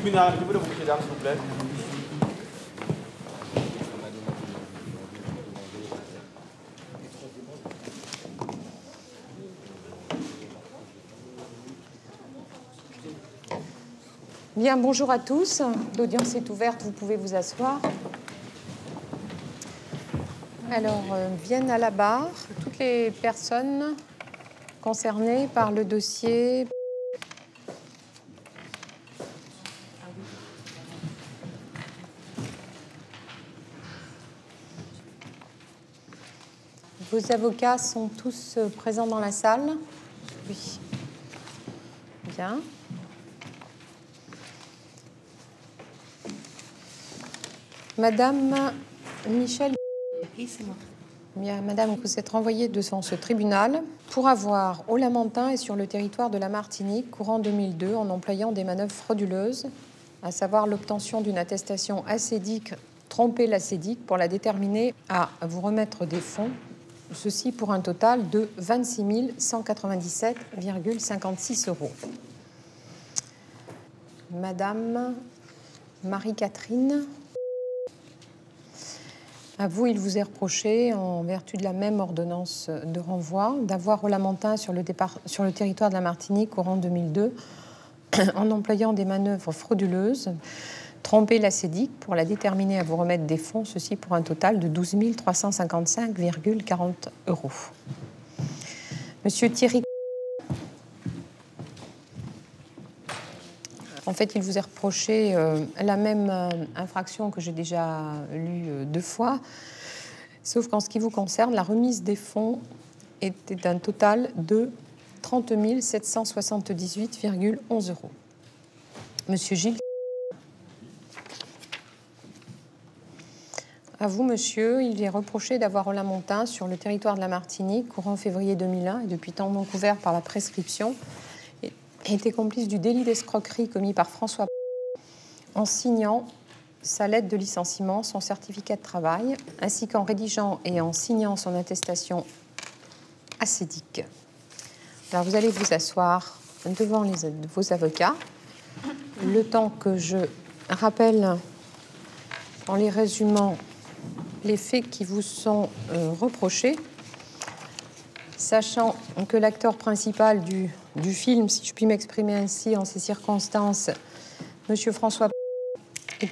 tribunal, je vous le s'il vous plaît. Bien, bonjour à tous. L'audience est ouverte, vous pouvez vous asseoir. Alors, viennent à la barre toutes les personnes concernées par le dossier. Vos avocats sont tous présents dans la salle? Oui. Bien. Madame Michel. Oui, c'est moi. Bien, madame, vous êtes renvoyée devant ce tribunal pour avoir, au Lamentin et sur le territoire de la Martinique, courant 2002, en employant des manœuvres frauduleuses, à savoir l'obtention d'une attestation acédique, tromper l'acédique pour la déterminer à vous remettre des fonds, ceci pour un total de 26 197,56 €. Madame Marie-Catherine. À vous, il vous est reproché, en vertu de la même ordonnance de renvoi, d'avoir au Lamentin sur le territoire de la Martinique, courant 2002, en employant des manœuvres frauduleuses, trompé l'acédique pour la déterminer à vous remettre des fonds, ceci pour un total de 12 355,40 €. Monsieur Thierry. En fait, il vous est reproché la même infraction que j'ai déjà lue 2 fois, sauf qu'en ce qui vous concerne, la remise des fonds était d'un total de 30 778,11 €. Monsieur Gilles. À vous, monsieur, il est reproché d'avoir au Lamentin, sur le territoire de la Martinique, courant février 2001, et depuis temps non couvert par la prescription, été complice du délit d'escroquerie commis par François en signant sa lettre de licenciement, son certificat de travail, ainsi qu'en rédigeant et en signant son attestation acédique. Alors, vous allez vous asseoir devant vos avocats, le temps que je rappelle, en les résumant, les faits qui vous sont reprochés, sachant que l'acteur principal du film, si je puis m'exprimer ainsi en ces circonstances, M. François,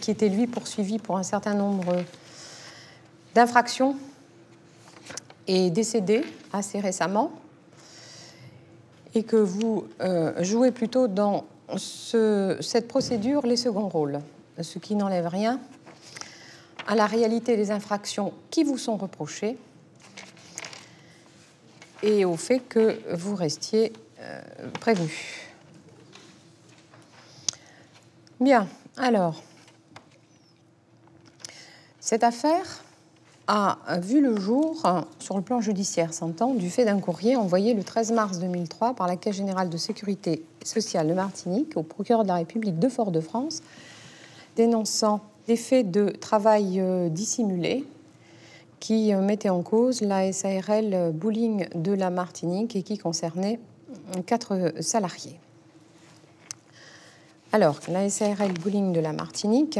qui était lui poursuivi pour un certain nombre d'infractions, est décédé assez récemment, et que vous jouez plutôt dans cette procédure les seconds rôles, ce qui n'enlève rien à la réalité des infractions qui vous sont reprochées et au fait que vous restiez prévenu. Bien, alors, cette affaire a vu le jour sur le plan judiciaire, s'entend, du fait d'un courrier envoyé le 13 mars 2003 par la Caisse générale de sécurité sociale de Martinique au procureur de la République de Fort-de-France, dénonçant des faits de travail dissimulé qui mettait en cause la SARL Bowling de la Martinique et qui concernait 4 salariés. Alors, la SARL Bowling de la Martinique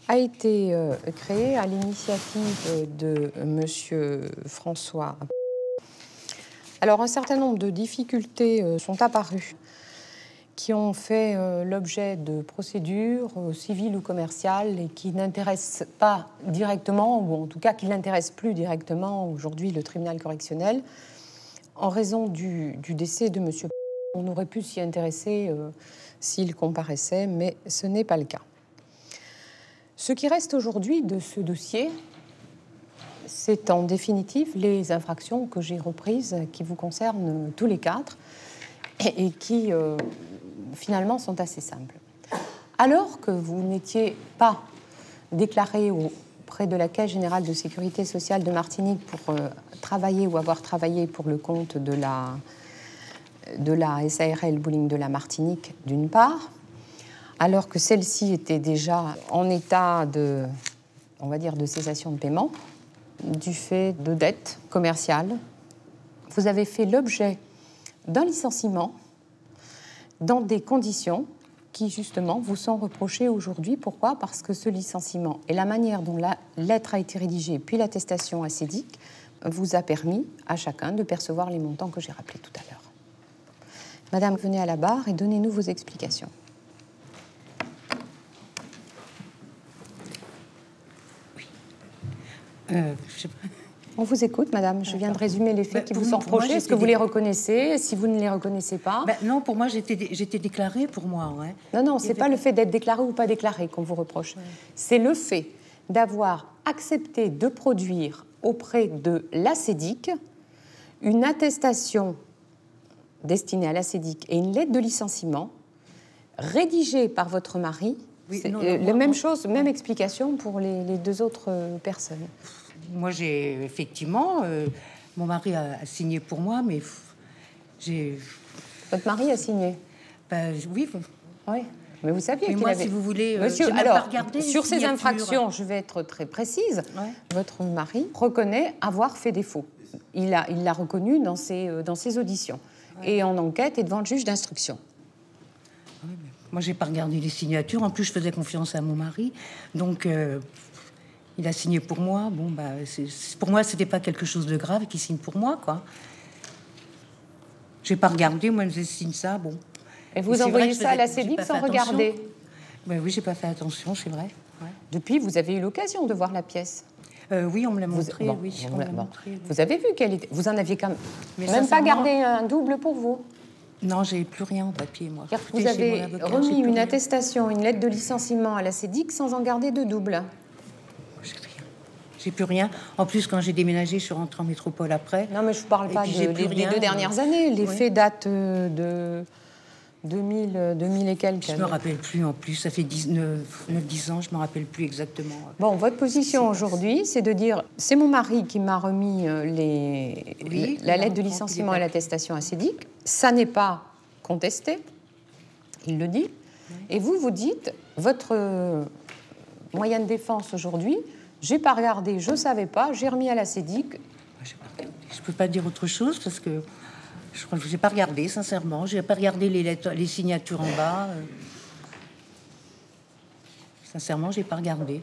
a été créée à l'initiative de M. François. Alors, un certain nombre de difficultés sont apparues qui ont fait l'objet de procédures civiles ou commerciales et qui n'intéressent pas directement, ou en tout cas qui n'intéressent plus directement aujourd'hui le tribunal correctionnel, en raison du décès de M. On aurait pu s'y intéresser s'il comparaissait, mais ce n'est pas le cas. Ce qui reste aujourd'hui de ce dossier, c'est en définitive les infractions que j'ai reprises, qui vous concernent tous les 4, et qui finalement sont assez simples. Alors que vous n'étiez pas déclaré auprès de la Caisse générale de sécurité sociale de Martinique pour travailler ou avoir travaillé pour le compte de la SARL Bowling de la Martinique, d'une part, alors que celle-ci était déjà en état de, on va dire, de cessation de paiement, du fait de dettes commerciales, vous avez fait l'objet d'un licenciement dans des conditions qui, justement, vous sont reprochés aujourd'hui. Pourquoi? Parce que ce licenciement et la manière dont la lettre a été rédigée, puis l'attestation acédique, vous a permis à chacun de percevoir les montants que j'ai rappelés tout à l'heure. Madame, venez à la barre et donnez-nous vos explications. Oui. Je sais pas. On vous écoute, madame. Je viens de résumer les faits qui vous sont reprochés. Est-ce que vous les reconnaissez? Si vous ne les reconnaissez pas... Non, pour moi, j'étais déclarée, pour moi. Ouais. Non, ce n'est pas le fait d'être déclaré ou pas déclaré qu'on vous reproche. Ouais. C'est le fait d'avoir accepté de produire auprès de l'ACEDIC une attestation destinée à l'ACEDIC et une lettre de licenciement rédigée par votre mari. Oui, la même chose, même explication pour les deux autres personnes. Moi, j'ai effectivement... mon mari a signé pour moi, mais j'ai... Votre mari a signé? Oui. Oui. Mais vous saviez qu'il moi, avait... si vous voulez... Monsieur, alors, sur ces infractions, je vais être très précise. Ouais. Votre mari reconnaît avoir fait défaut. Il l'a reconnu dans ses auditions. Ouais. Et en enquête et devant le juge d'instruction. Ouais, moi, j'ai pas regardé les signatures. En plus, je faisais confiance à mon mari. Donc... il a signé pour moi. Bon, pour moi, c'était pas quelque chose de grave qu'il signe pour moi, quoi. J'ai pas regardé. Moi, je signe ça. Bon. Et vous envoyez ça à la CEDIC sans regarder? Oui, j'ai pas fait attention, c'est vrai. Ouais. Depuis, vous avez eu l'occasion de voir la pièce? Oui, on me l'a montré. Vous avez vu qu'elle était. Vous en aviez quand même pas gardé un double pour vous? Non, j'ai plus rien en papier, moi. Vous avez remis une attestation, une lettre de licenciement à la CEDIC sans en garder de double? J'ai plus rien. En plus, quand j'ai déménagé, je suis rentrée en métropole après. Non, mais je ne parle pas des 2 dernières années. Les faits datent de 2000 et quelques. Je ne me rappelle plus, en plus. Ça fait 10 ans, je ne me rappelle plus exactement. Bon, votre position aujourd'hui, c'est de dire c'est mon mari qui m'a remis la lettre de licenciement et l'attestation acédique. Ça n'est pas contesté. Il le dit. Oui. Et vous dites votre moyen de défense aujourd'hui... J'ai pas regardé, je savais pas, j'ai remis à la CEDIC. Je peux pas dire autre chose parce que je crois que j'ai pas regardé, sincèrement. J'ai pas regardé les lettres, les signatures en bas. Sincèrement, j'ai pas regardé.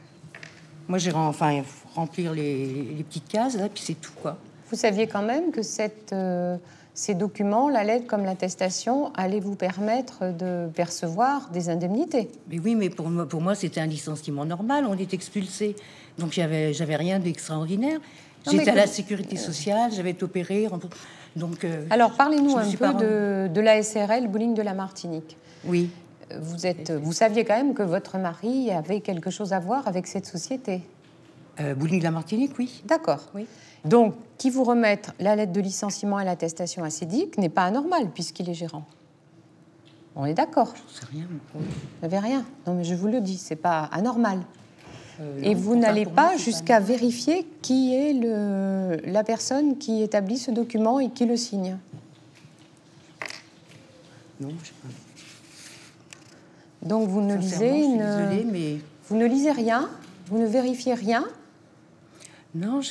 Moi, j'ai remplir les petites cases là, puis c'est tout, quoi. Vous saviez quand même que ces documents, la lettre comme l'attestation, allaient vous permettre de percevoir des indemnités? Mais oui, mais pour moi, c'était un licenciement normal. On est expulsé. Donc, j'avais rien d'extraordinaire. J'étais à la sécurité sociale, j'avais été opérée. Donc, alors, parlez-nous un peu de la SRL Bowling de la Martinique. Oui. Vous saviez quand même que votre mari avait quelque chose à voir avec cette société? Bowling de la Martinique, oui. D'accord. Oui. Donc, qui vous remette la lettre de licenciement et l'attestation acédique n'est pas anormal puisqu'il est gérant. On est d'accord? Je sais rien. Vous n'avez rien? Non, mais je vous le dis, c'est pas anormal. Et vous n'allez pas jusqu'à vérifier qui est la personne qui établit ce document et qui le signe? Non, je sais pas. Donc vous ne lisez, vous ne lisez rien, vous ne vérifiez rien? Non,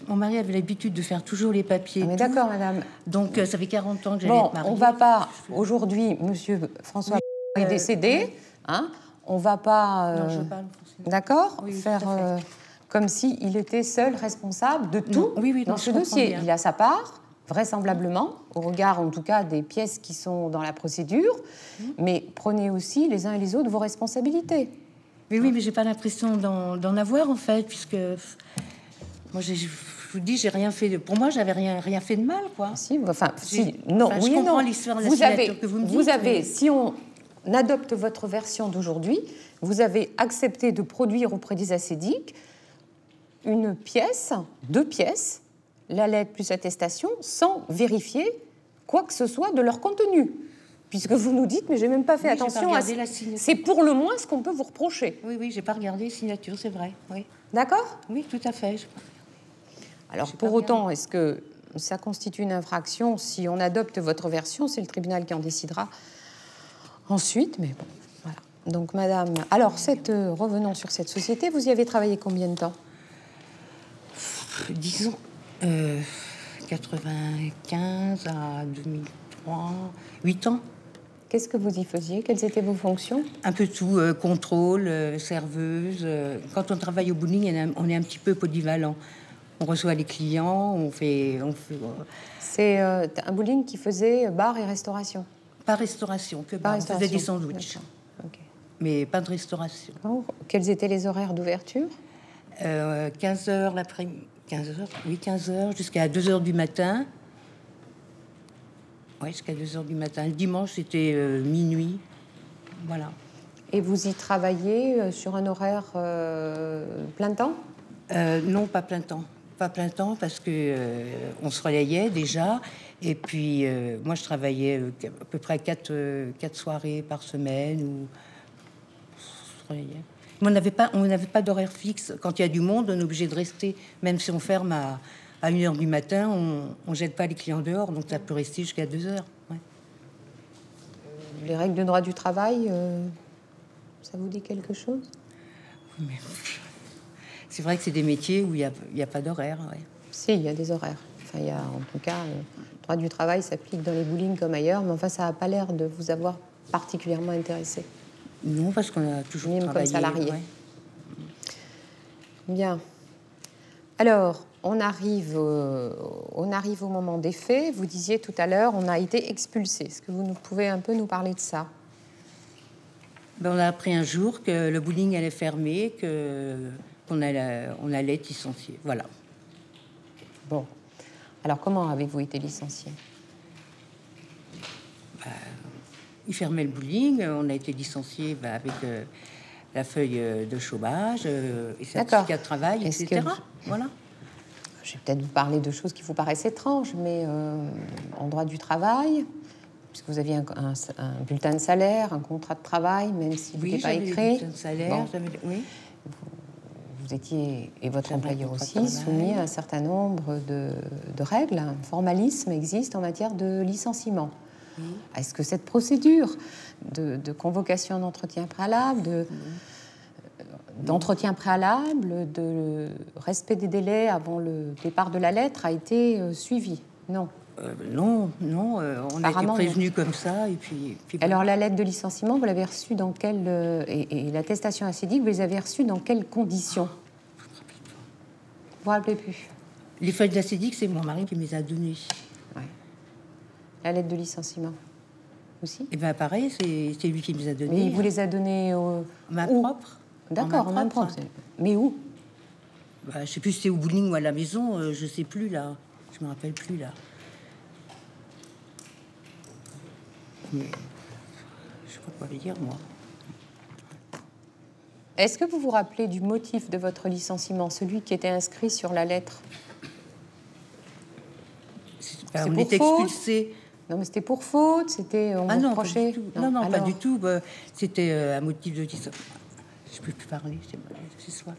mon mari avait l'habitude de faire toujours les papiers. Mais d'accord, madame. Donc ça fait 40 ans que j'allais être mariée. On ne va pas aujourd'hui, monsieur François est décédé, hein? On ne va pas, non, je parle d'accord, faire comme s'il était seul responsable de tout dans ce dossier. Bien. Il a sa part, vraisemblablement, au regard en tout cas des pièces qui sont dans la procédure, mais prenez aussi les uns et les autres vos responsabilités. Mais oui, mais j'ai pas l'impression d'en avoir en fait, puisque moi je vous dis, j'ai rien fait. Pour moi, j'avais rien fait de mal, quoi. Si, non, oui, je comprends l'histoire de la signature que vous me dites. Vous avez, si on adopte votre version d'aujourd'hui, vous avez accepté de produire auprès des acédiques une pièce, 2 pièces, la lettre plus attestation, sans vérifier quoi que ce soit de leur contenu. Puisque vous nous dites, mais j'ai même pas fait attention à... C'est pour le moins ce qu'on peut vous reprocher. Oui, j'ai pas regardé les signatures, c'est vrai. Oui. D'accord? Oui, tout à fait. Alors, pour autant, est-ce que ça constitue une infraction? Si on adopte votre version, c'est le tribunal qui en décidera ensuite, mais bon, voilà. Donc, madame... Alors, revenons sur cette société. Vous y avez travaillé combien de temps? Disons, 95 à 2003, 8 ans. Qu'est-ce que vous y faisiez? Quelles étaient vos fonctions? Un peu tout, contrôle, serveuse. Quand on travaille au bowling, on est un petit peu polyvalent. On reçoit les clients, on fait C'est un bowling qui faisait bar et restauration. pas restauration, que Pas bar. On faisait des restauration. sandwichs, Ok. mais pas de restauration. Alors, quels étaient les horaires d'ouverture? 15 heures l'après-midi, 15 heures, oui, 15 heures jusqu'à 2 heures du matin. Oui, jusqu'à 2 heures du matin. Le dimanche, c'était minuit. Voilà. Et vous y travailliez sur un horaire plein temps? Non, pas plein temps. Pas plein temps parce que on se relayait déjà. Et puis, moi, je travaillais à peu près 4 soirées par semaine. Ou... on se relayait. Mais on n'avait pas d'horaire fixe. Quand il y a du monde, on est obligé de rester. Même si on ferme à 1 heure du matin, on ne jette pas les clients dehors. Donc, ça peut rester jusqu'à 2 heures. Ouais. Les règles de droit du travail, ça vous dit quelque chose? Mais... c'est vrai que c'est des métiers où il n'y a pas d'horaire. Ouais. Si, il y a des horaires. Enfin, il y a, en tout cas, le droit du travail s'applique dans les bowlings comme ailleurs, mais enfin, ça n'a pas l'air de vous avoir particulièrement intéressé. Non, parce qu'on a toujours Même travaillé. comme salarié. Ouais. Bien. Alors, on arrive au moment des faits. Vous disiez tout à l'heure, on a été expulsé. Est-ce que vous pouvez un peu nous parler de ça? Ben, on a appris un jour que le bowling allait fermer, on allait être licencié. Voilà. Bon. Alors, comment avez-vous été licencié? Il fermait le bowling, on a été licencié avec la feuille de chômage, et certificat de travail, etc. Voilà. Je vais peut-être vous parler de choses qui vous paraissent étranges, mais en droit du travail, puisque vous aviez un bulletin de salaire, un contrat de travail, même s'il n'était pas écrit. Bulletin de salaire, oui. Vous étiez, et votre employeur aussi, soumis à un certain nombre de règles. Un formalisme existe en matière de licenciement. Oui. Est-ce que cette procédure de convocation d'entretien préalable, d'entretien préalable, de respect des délais avant le départ de la lettre a été suivie? Non. Non, on a été prévenus comme ça. Et puis alors, la lettre de licenciement, vous l'avez reçue dans quelle... et l'attestation acédique, vous les avez reçues dans quelles conditions? Vous ne vous rappelez plus? Les feuilles d'acédique, c'est mon mari qui me les a données. Ouais. La lettre de licenciement aussi? Et bien, pareil, c'est lui qui me les a données. Mais il vous les a données main propre. D'accord, en main propre. Mais où? Je ne sais plus si c'était au bowling ou à la maison, je ne sais plus, là. Je ne me rappelle plus, là. Mais je ne sais pas quoi lui dire, moi. Est-ce que vous vous rappelez du motif de votre licenciement, celui qui était inscrit sur la lettre? On était expulsés. Non, mais c'était pour faute, c'était... on vous reprochait... Non, pas du tout. C'était un motif de licenciement. Je ne peux plus parler, c'est soit.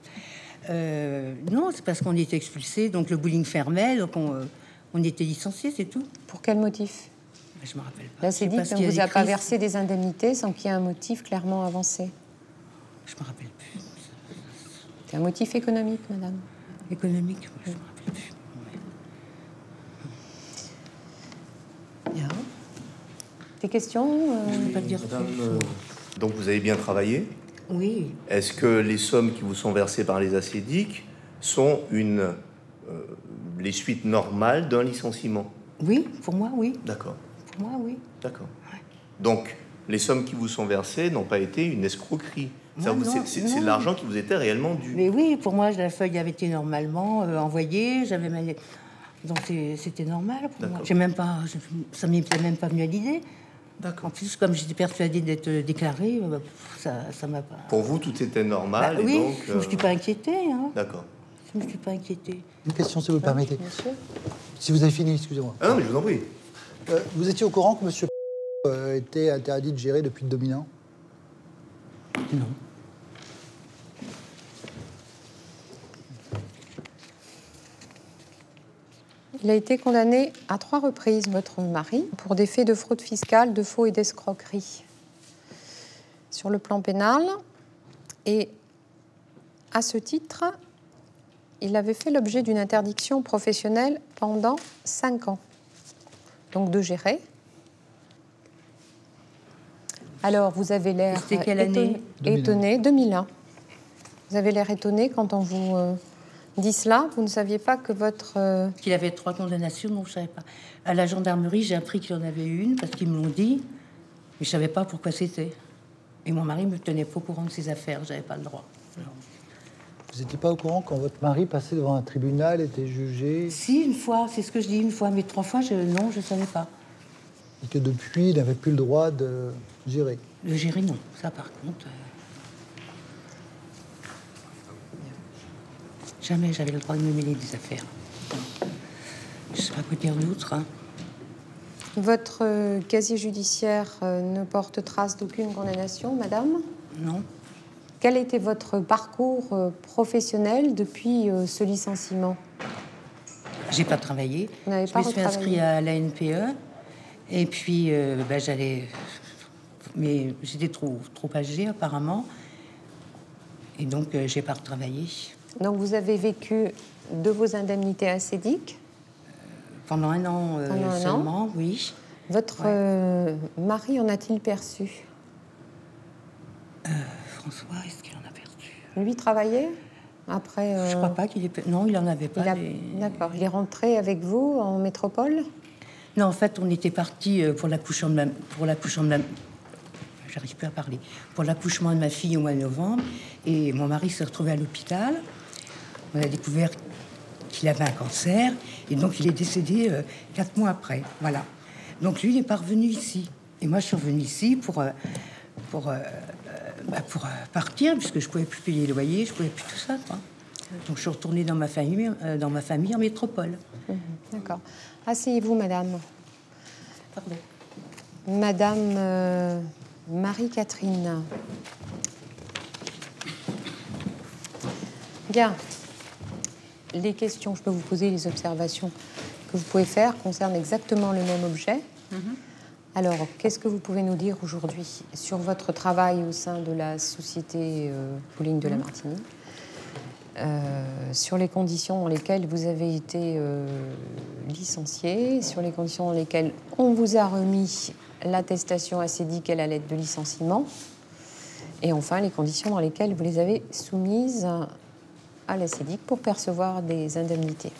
Non, c'est parce qu'on était expulsés, donc le bowling fermait, donc on était licenciés, c'est tout. Pour quel motif? Je me rappelle pas. Là, c'est dit qu'on ne vous a pas versé des indemnités sans qu'il y ait un motif clairement avancé. Je me rappelle plus. C'est un motif économique, madame? Économique, je me rappelle plus. Bien. Des questions Je ne peux pas dire. Madame, donc vous avez bien travaillé? Oui. Est-ce que les sommes qui vous sont versées par les acédiques sont les suites normales d'un licenciement? Oui, pour moi, oui. D'accord. Pour moi, oui. D'accord. Ouais. Donc, les sommes qui vous sont versées n'ont pas été une escroquerie. C'est de l'argent qui vous était réellement dû. Mais oui, pour moi, la feuille avait été normalement envoyée. J'avais mal... Donc, c'était normal pour moi. Ça ne m'est même pas venu à l'idée. En plus, comme j'étais persuadée d'être déclarée, ça m'a pas... Pour vous, tout était normal. Oui, et donc, je ne me suis pas inquiétée. Hein. D'accord. Je ne me suis pas inquiétée. Une question, si vous le permettez. Monsieur. Si vous avez fini, excusez-moi. Ah non, mais je vous en prie. Vous étiez au courant que monsieur était interdit de gérer depuis 2001? Non. Il a été condamné à 3 reprises, votre mari, pour des faits de fraude fiscale, de faux et d'escroquerie. Sur le plan pénal, et à ce titre, il avait fait l'objet d'une interdiction professionnelle pendant 5 ans. Donc de gérer. Alors, vous avez l'air C'était quelle année? étonné, 2001. Vous avez l'air étonné quand on vous dit cela. Vous ne saviez pas que votre... Qu'il avait 3 condamnations, non, je ne savais pas. À la gendarmerie, j'ai appris qu'il y en avait une, parce qu'ils me l'ont dit, mais je ne savais pas pourquoi c'était. Et mon mari me tenait pas au courant de ses affaires, je n'avais pas le droit. Alors... Vous n'étiez pas au courant quand votre mari passait devant un tribunal, était jugé? Si, une fois, c'est ce que je dis, une fois, mais 3 fois, non, je ne savais pas. Et que depuis, il n'avait plus le droit de gérer? Le gérer, non. Ça, par contre... Jamais j'avais le droit de me mêler des affaires. Je ne sais pas quoi dire d'autre. Hein. Votre casier judiciaire ne porte trace d'aucune condamnation, madame? Non. Quel était votre parcours professionnel depuis ce licenciement? J'ai pas travaillé. Vous n'avez Je pas me suis inscrite retravaillé. à la NPE. Et puis, j'allais... Mais j'étais trop âgée, apparemment. Et donc, j'ai pas retravaillé. Donc, vous avez vécu de vos indemnités acédiques? Pendant un an Pendant un seulement, an. oui. Votre mari en a-t-il perçu? François, est-ce qu'il en a perdu? Lui travaillait après... Je crois pas qu'il ait... Non, il en avait pas. D'accord. Il est rentré avec vous en métropole? Non, en fait, on était partis pour l'accouchement de ma... J'arrive plus à parler. Pour l'accouchement de ma fille au mois de novembre. Et mon mari s'est retrouvé à l'hôpital. On a découvert qu'il avait un cancer. Et donc, il est décédé 4 mois après. Voilà. Donc, lui, il n'est pas revenu ici. Et moi, je suis revenue ici pour partir, puisque je pouvais plus payer le loyer, je pouvais plus tout ça, quoi. Donc, je suis retournée dans ma famille en métropole. D'accord. Asseyez-vous, madame. Pardon. Madame Marie-Catherine. Bien. Les questions que je peux vous poser, les observations que vous pouvez faire concernent exactement le même objet. Alors, qu'est-ce que vous pouvez nous dire aujourd'hui sur votre travail au sein de la société Bowling de la Martinique, sur les conditions dans lesquelles vous avez été licencié, sur les conditions dans lesquelles on vous a remis l'attestation acédique et la lettre de licenciement, et enfin les conditions dans lesquelles vous les avez soumises à l'acédique pour percevoir des indemnités?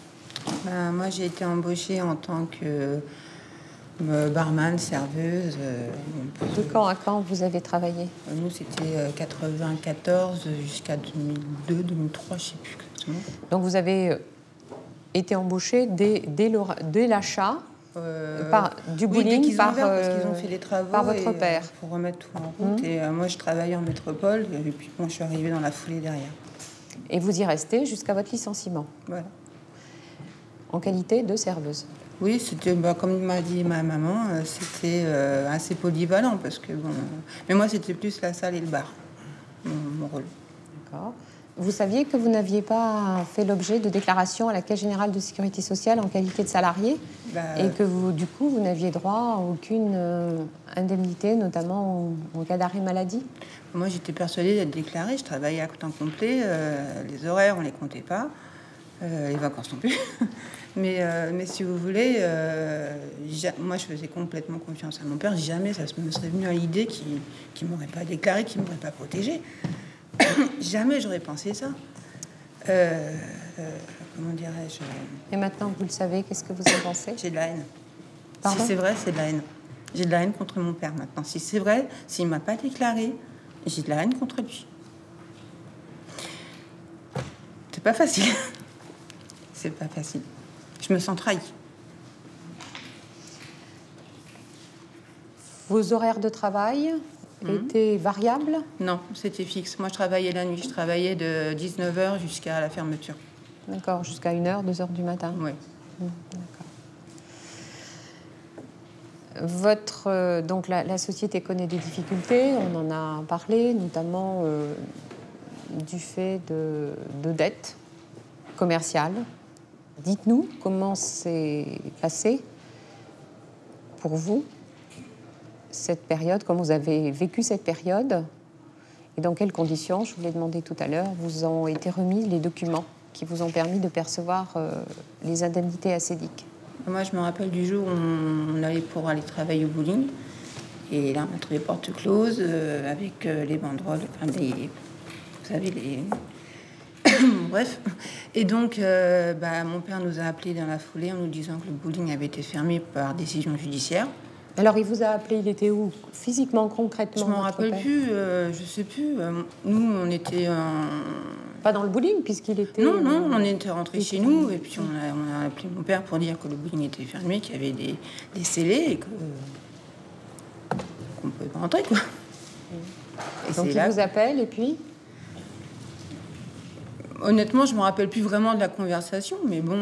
Moi, j'ai été embauchée en tant que barman, serveuse. De quand à quand vous avez travaillé? Nous, c'était 94 jusqu'à 2002, 2003, je ne sais plus exactement. Donc vous avez été embauché dès l'achat du bowling parce qu'ils ont fait les travaux par votre père. Pour remettre tout en route. Et moi, je travaillais en métropole et puis bon, je suis arrivée dans la foulée derrière. Et vous y restez jusqu'à votre licenciement? Voilà. En qualité de serveuse? Oui, c'était, comme m'a dit ma maman, c'était assez polyvalent parce que bon. Mais moi, c'était plus la salle et le bar, mon rôle. D'accord. Vous saviez que vous n'aviez pas fait l'objet de déclaration à la Caisse générale de sécurité sociale en qualité de salarié et que vous, du coup, vous n'aviez droit à aucune indemnité, notamment en cas d'arrêt maladie? Moi, j'étais persuadée d'être déclarée. Je travaillais à temps complet. Les horaires, on les comptait pas. Les vacances non plus. mais si vous voulez, moi, je faisais complètement confiance à mon père. Jamais ça me serait venu à l'idée qu'il m'aurait pas déclarée, qu'il m'aurait pas protégée. Jamais j'aurais pensé ça. Comment dirais-je? Et maintenant que vous le savez, qu'est-ce que vous en pensez? J'ai de la haine. Pardon? Si c'est vrai, c'est de la haine. J'ai de la haine contre mon père maintenant. Si c'est vrai, s'il ne m'a pas déclaré, j'ai de la haine contre lui. C'est pas facile. C'est pas facile. Je me sens trahie. Vos horaires de travail étaient variables? Non, c'était fixe. Moi, je travaillais la nuit. Je travaillais de 19h jusqu'à la fermeture. D'accord, jusqu'à 1h, 2h du matin? Oui. D'accord. Donc la société connaît des difficultés, on en a parlé, notamment du fait de dettes commerciales. Dites-nous comment s'est passé pour vous cette période, comment vous avez vécu cette période et dans quelles conditions, je vous l'ai demandé tout à l'heure, vous ont été remis les documents qui vous ont permis de percevoir les indemnités acédiques. Moi, je me rappelle du jour où on allait pour aller travailler au bowling. Et là, on a trouvé porte close avec les banderoles, enfin, vous savez, les... Bref. Et donc, mon père nous a appelés dans la foulée en nous disant que le bowling avait été fermé par décision judiciaire. Alors, il vous a appelé, il était où? Physiquement, concrètement? Je m'en rappelle plus, je sais plus. Nous, on était... Pas dans le bowling, puisqu'il était... Non, on était rentrés chez nous, et puis on a appelé mon père pour dire que le bowling était fermé, qu'il y avait des scellés, et qu'on ne pouvait pas rentrer, quoi. Et donc, il vous appelle, et puis... Honnêtement, je me rappelle plus vraiment de la conversation, mais bon,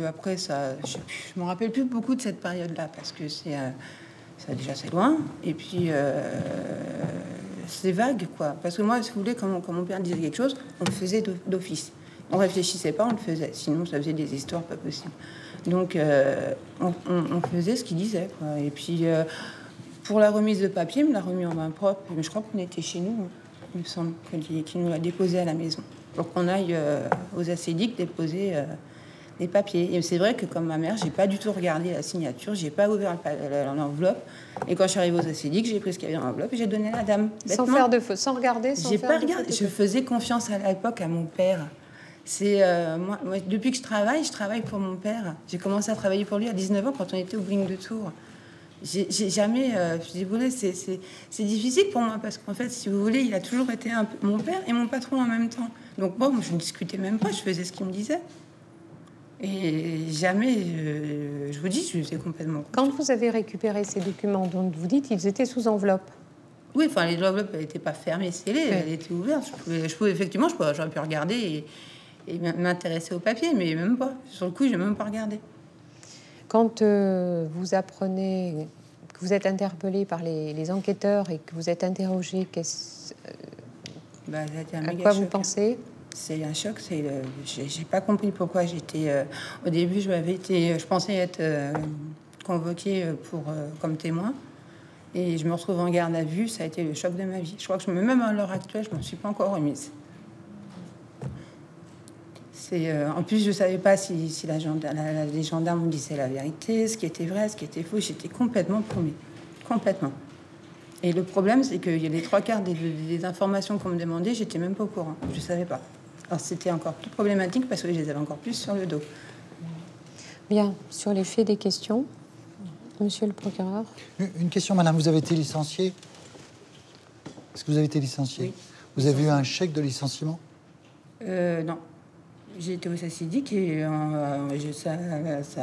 après, ça, je me rappelle plus beaucoup de cette période-là, parce que c'est loin, et puis c'est vague, quoi. Parce que moi, si vous voulez, quand mon père disait quelque chose, on le faisait d'office. On réfléchissait pas, on le faisait. Sinon, ça faisait des histoires pas possibles. Donc, on faisait ce qu'il disait, quoi. Et puis, pour la remise de papier, il me l'a remis en main propre. Mais je crois qu'on était chez nous, il me semble, qu'il nous l'a déposé à la maison. Pour qu'on aille aux acédiques déposer les papiers. Et c'est vrai que comme ma mère, j'ai pas du tout regardé la signature, j'ai pas ouvert l'enveloppe. Et quand je suis arrivée aux acédiques, j'ai pris ce qu'il y avait dans l'enveloppe et j'ai donné à la dame. Sans faire de faux, sans regarder, sans j'ai faire pas de regardé. faute. Je faisais confiance à l'époque à mon père. C'est moi, depuis que je travaille pour mon père. J'ai commencé à travailler pour lui à 19 ans quand on était au bowling de Tours. J'ai jamais, si vous voulez, c'est difficile pour moi parce qu'en fait, si vous voulez, il a toujours été mon père et mon patron en même temps. Donc moi, je ne discutais même pas, je faisais ce qu'il me disait. Et jamais, je vous dis, je faisais complètement. Quand vous avez récupéré ces documents dont vous dites ils étaient sous enveloppe. Oui, enfin, les enveloppes, elles n'étaient pas fermées, scellées, elles étaient ouvertes. Effectivement, j'aurais pu regarder et m'intéresser au papier, mais même pas. Sur le coup, je n'ai même pas regardé. Quand vous apprenez que vous êtes interpellé par les enquêteurs et que vous êtes interrogé, à quoi vous pensez? C'est un choc. J'ai pas compris pourquoi j'étais. Au début, je pensais être convoquée comme témoin, et je me retrouve en garde à vue. Ça a été le choc de ma vie. Je crois que même à l'heure actuelle, je m'en suis pas encore remise. En plus, je savais pas si les gendarmes me disaient la vérité, ce qui était vrai, ce qui était faux. J'étais complètement paumée, complètement. Et le problème, c'est qu'il y a les 3/4 des informations qu'on me demandait, j'étais même pas au courant. Je savais pas. Alors c'était encore plus problématique parce que je les avais encore plus sur le dos. Bien, sur les faits des questions, monsieur le procureur. Une question, madame, vous avez été licenciée? Est-ce que vous avez été licenciée? Oui. Vous avez eu un chèque de licenciement? Non. J'ai été au SACIDIC et ça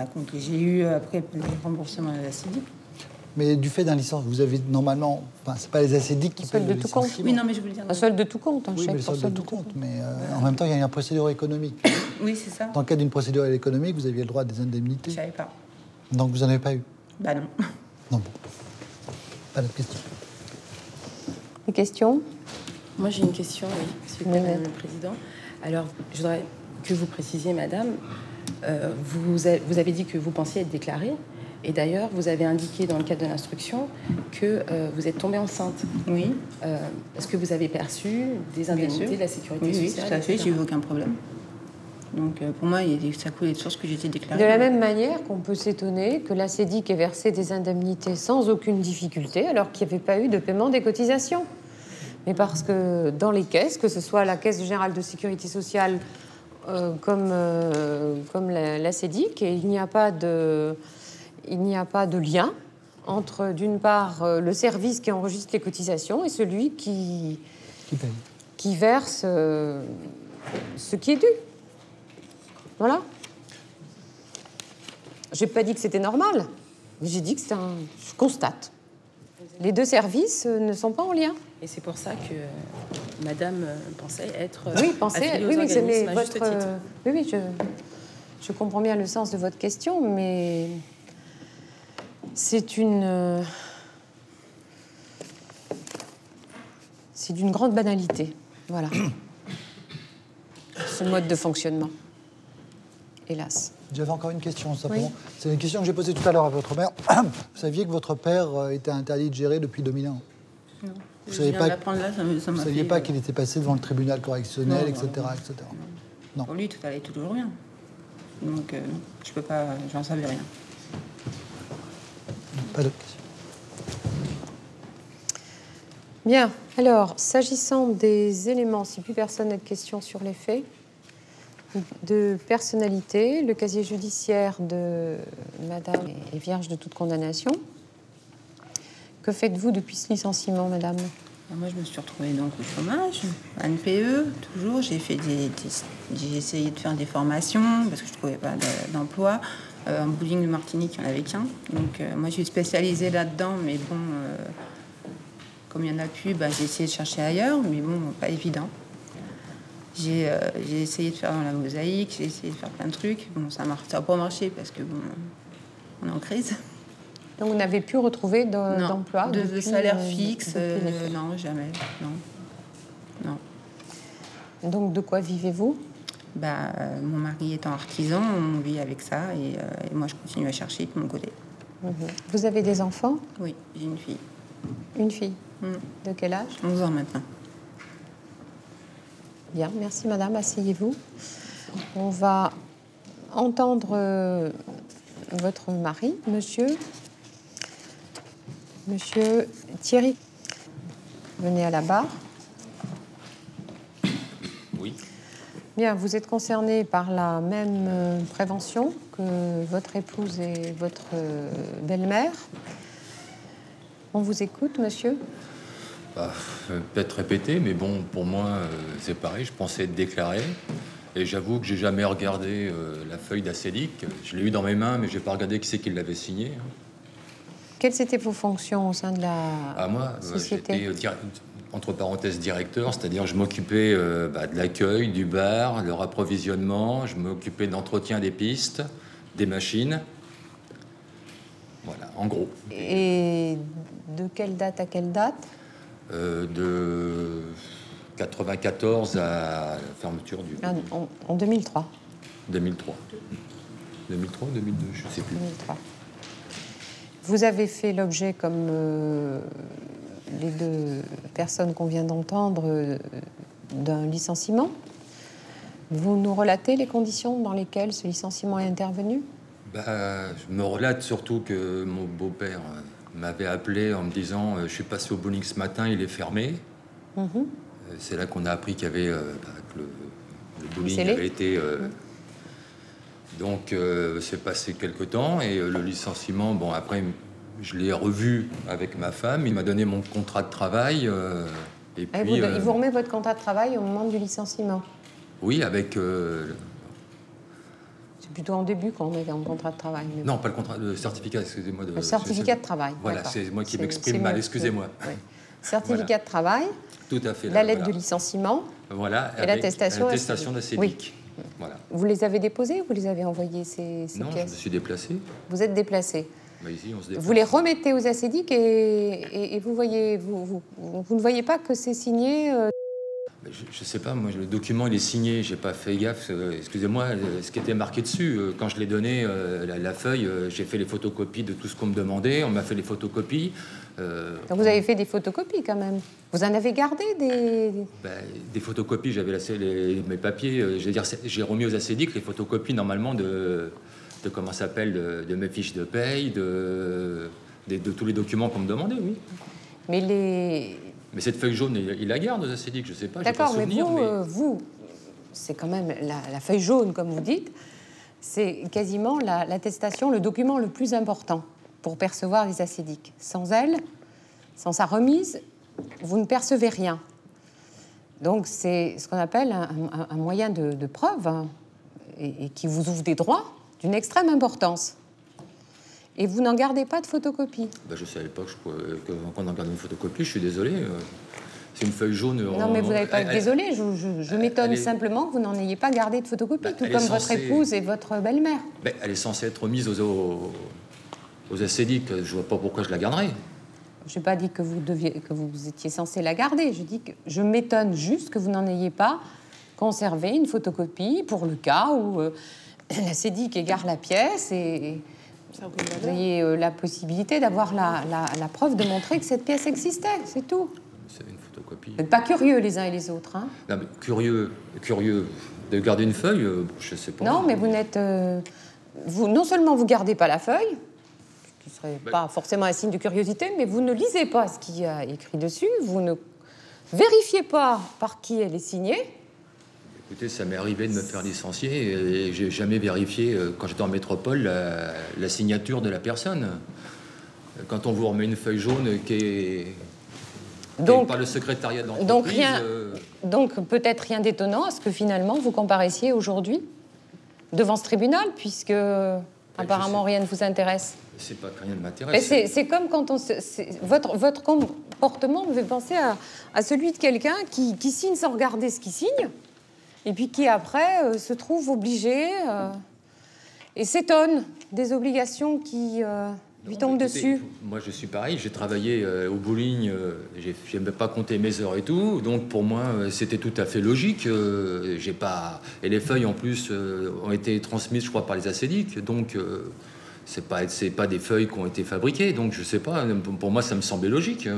a compté. J'ai eu après le remboursement de la SACIDIC. Mais du fait d'un licenciement, vous avez normalement... Enfin, c'est pas les acédiques qui payent le de tout compte. licenciement. Oui, non, mais je voulais dire... Un solde de tout compte, un Oui, chèque mais le pour solde de tout compte. Mais en même temps, il y a une procédure économique. Oui, c'est ça. Dans le cadre d'une procédure économique, vous aviez le droit à des indemnités. Je savais pas. Donc vous n'en avez pas eu? Bah non. Non, bon. Pas d'autres questions. Des questions? Moi, j'ai une question, oui, s'il vous plaît, Madame le Président. Alors, je voudrais que vous précisiez, Madame, vous avez dit que vous pensiez être déclarée, et d'ailleurs, vous avez indiqué dans le cadre de l'instruction que vous êtes tombée enceinte. Oui. Est-ce que vous avez perçu des indemnités de la sécurité sociale? Oui, tout à fait, j'ai eu aucun problème. Donc, pour moi, ça coulait de source que j'étais déclarée. De la même manière qu'on peut s'étonner que la CEDIC ait versé des indemnités sans aucune difficulté, alors qu'il n'y avait pas eu de paiement des cotisations. Mais parce que dans les caisses, que ce soit la Caisse générale de sécurité sociale comme la CEDIC, et il n'y a pas de lien entre, d'une part, le service qui enregistre les cotisations et celui qui verse ce qui est dû. Voilà. J'ai pas dit que c'était normal, mais j'ai dit que je constate. Les deux services ne sont pas en lien. Et c'est pour ça que Madame pensait être affiliée aux organismes à juste titre. Oui, je comprends bien le sens de votre question, mais c'est d'une grande banalité. Voilà. Ce mode de fonctionnement. Hélas. J'avais encore une question, simplement. Oui. C'est une question que j'ai posée tout à l'heure à votre mère. Vous saviez que votre père était interdit de gérer depuis 2001? Non. Vous ne saviez pas qu'il était passé devant le tribunal correctionnel, non, etc., etc. Non. Pour lui, tout allait toujours bien. Donc, je peux pas... J'en savais rien. Pas d'autres questions. Bien. Alors, s'agissant des éléments, si plus personne n'a de questions sur les faits, de personnalité, le casier judiciaire de madame est vierge de toute condamnation. Que faites-vous depuis ce licenciement, madame? Moi, je me suis retrouvée donc au chômage, à NPE, toujours. J'ai essayé de faire des formations parce que je ne trouvais pas d'emploi. En bowling de Martinique, il n'y en avait qu'un. Donc, moi, je suis spécialisée là-dedans, mais bon, comme il n'y en a plus, j'ai essayé de chercher ailleurs, mais bon, pas évident. J'ai essayé de faire dans la mosaïque, j'ai essayé de faire plein de trucs. Bon, ça n'a pas marché parce que, bon, on est en crise. Donc, vous n'avez pu retrouver d'emploi de salaire fixe, non, jamais, non. Donc, de quoi vivez-vous? Mon mari étant artisan, on vit avec ça et moi, je continue à chercher de mon côté. Vous avez des enfants? Oui, j'ai une fille. Une fille? De quel âge? 11 ans maintenant. Bien, merci madame, asseyez-vous. On va entendre votre mari, monsieur Thierry. Venez à la barre. Oui. Bien, vous êtes concerné par la même prévention que votre épouse et votre belle-mère. On vous écoute, monsieur. Peut-être répéter, mais bon, pour moi, c'est pareil. Je pensais être déclaré. Et j'avoue que j'ai jamais regardé la feuille d'Acédic. Je l'ai eu dans mes mains, mais j'ai pas regardé qui c'est qui l'avait signé. Quelles étaient vos fonctions au sein de la société? J'étais, entre parenthèses, directeur, c'est-à-dire je m'occupais de l'accueil, du bar, leur approvisionnement, je m'occupais de l'entretien des pistes, des machines. Voilà, en gros. Et de quelle date à quelle date? De 94 à la fermeture du... En 2003. 2003. 2003 ou 2002, je ne sais plus. 2003. Vous avez fait l'objet, comme les deux personnes qu'on vient d'entendre, d'un licenciement. Vous nous relatez les conditions dans lesquelles ce licenciement est intervenu? Je me relate surtout que mon beau-père m'avait appelé en me disant « Je suis passé au bowling ce matin, il est fermé ». C'est là qu'on a appris qu'il y avait que le bowling avait été... Donc, c'est passé quelque temps et le licenciement, bon, après, je l'ai revu avec ma femme. Il m'a donné mon contrat de travail. Et puis, il vous remet votre contrat de travail au moment du licenciement? Oui, avec... C'est plutôt en début qu'on met un contrat de travail. Mais... Non, pas le contrat, le certificat, excusez-moi. Le certificat de travail. Voilà, c'est moi qui m'exprime mal, excusez-moi. Oui. Certificat de travail. Tout à fait. La lettre de licenciement. Voilà. Et l'attestation d'Acédic. Oui. Voilà. Vous les avez déposés ou vous les avez envoyés, ces non, pièces? Je me suis déplacé. Vous êtes déplacé. Ici, on se déplace. Vous les remettez aux Acédic et vous ne voyez pas que c'est signé Je ne sais pas, moi, le document, il est signé, j'ai pas fait gaffe. Excusez-moi, ce qui était marqué dessus, quand je l'ai donné, la feuille, j'ai fait les photocopies de tout ce qu'on me demandait, on m'a fait les photocopies. Donc vous avez fait des photocopies quand même. Vous en avez gardé des photocopies, j'avais mes papiers, j'ai remis aux Acédic les photocopies normalement de comment ça s'appelle, de mes fiches de paye, de tous les documents qu'on me demandait, oui. Mais cette feuille jaune, il la garde aux Acédic, je ne sais pas. D'accord, mais vous, c'est quand même la feuille jaune, comme vous dites, c'est quasiment l'attestation, le document le plus important pour percevoir les Acédic. Sans elle, sans sa remise, vous ne percevez rien. Donc c'est ce qu'on appelle un moyen de preuve et qui vous ouvre des droits d'une extrême importance. Et vous n'en gardez pas de photocopie? Je ne savais pas qu'on en gardait une photocopie, je suis désolé. C'est une feuille jaune. Non, mais vous n'avez pas été désolé. Je m'étonne simplement que vous n'en ayez pas gardé de photocopie, tout comme votre épouse et votre belle-mère. Elle est censée être remise aux Acédic. Je ne vois pas pourquoi je la garderais. Je n'ai pas dit que vous étiez censé la garder. Je dis que je m'étonne juste que vous n'en ayez pas conservé une photocopie pour le cas où l'Acédic égare la pièce et vous ayez la possibilité d'avoir la preuve de montrer que cette pièce existait, c'est tout. C'est une photocopie. Vous n'êtes pas curieux les uns et les autres, hein? Non, mais curieux de garder une feuille, je ne sais pas. Non, mais vous n'êtes... non seulement vous ne gardez pas la feuille, ce ne serait pas forcément un signe de curiosité, mais vous ne lisez pas ce qu'il y a écrit dessus, vous ne vérifiez pas par qui elle est signée. Écoutez, ça m'est arrivé de me faire licencier et j'ai jamais vérifié, quand j'étais en métropole, la signature de la personne. Quand on vous remet une feuille jaune qui est par le secrétariat de l'entreprise... Donc peut-être rien d'étonnant à ce que finalement vous comparaissiez aujourd'hui devant ce tribunal, puisque apparemment rien ne vous intéresse. C'est pas que rien ne m'intéresse. C'est comme quand votre comportement me fait penser à celui de quelqu'un qui signe sans regarder ce qu'il signe, et puis qui après se trouve obligé et s'étonne des obligations qui lui tombent dessus. Moi je suis pareil, j'ai travaillé au bowling, j'aimais pas compter mes heures et tout, donc pour moi c'était tout à fait logique. J'ai pas... Et les feuilles en plus ont été transmises je crois par les acédiques, donc c'est pas des feuilles qui ont été fabriquées, donc je sais pas, pour moi ça me semblait logique.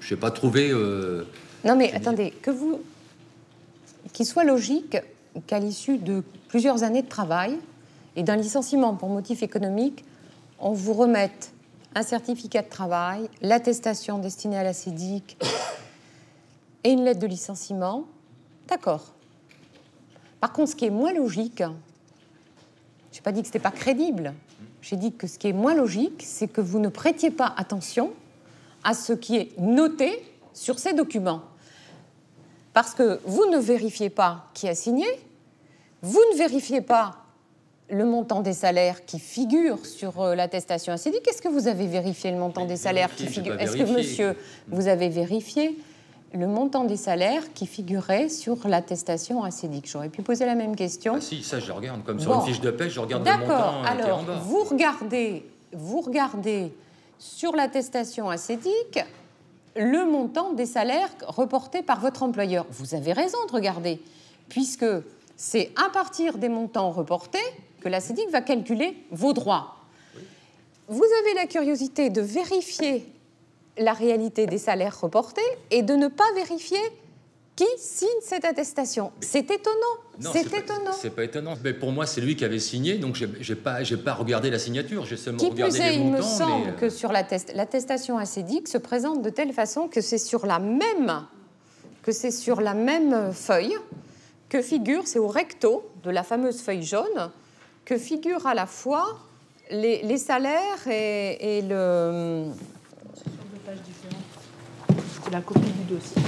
Je n'ai pas trouvé... Non mais attendez, qu'il soit logique qu'à l'issue de plusieurs années de travail et d'un licenciement pour motif économique, on vous remette un certificat de travail, l'attestation destinée à l'acédique et une lettre de licenciement, d'accord. Par contre, ce qui est moins logique, je n'ai pas dit que ce n'était pas crédible, j'ai dit que ce qui est moins logique, c'est que vous ne prêtiez pas attention à ce qui est noté sur ces documents. Parce que vous ne vérifiez pas qui a signé, vous ne vérifiez pas le montant des salaires qui figure sur l'attestation acédique. Est-ce que vous avez vérifié le montant des salaires qui figure? Est-ce que, monsieur, vous avez vérifié le montant des salaires qui figurait sur l'attestation acédique? J'aurais pu poser la même question. Ah si, ça je regarde. Comme sur une fiche de paie, je regarde le montant. D'accord, alors, en bas. vous regardez sur l'attestation acédique le montant des salaires reportés par votre employeur. Vous avez raison de regarder, puisque c'est à partir des montants reportés que l'acédique va calculer vos droits. Oui. Vous avez la curiosité de vérifier la réalité des salaires reportés et de ne pas vérifier qui signe cette attestation. C'est étonnant. Non, c'est étonnant. C'est pas étonnant. Mais pour moi, c'est lui qui avait signé, donc j'ai pas regardé la signature. J'ai seulement regardé les montants. Il me semble que sur l'attestation acédique se présente de telle façon que c'est sur la même feuille que figure, c'est au recto de la fameuse feuille jaune, que figurent à la fois les salaires et le... C'est sur deux pages différentes. C'est la copie du dossier. Ça,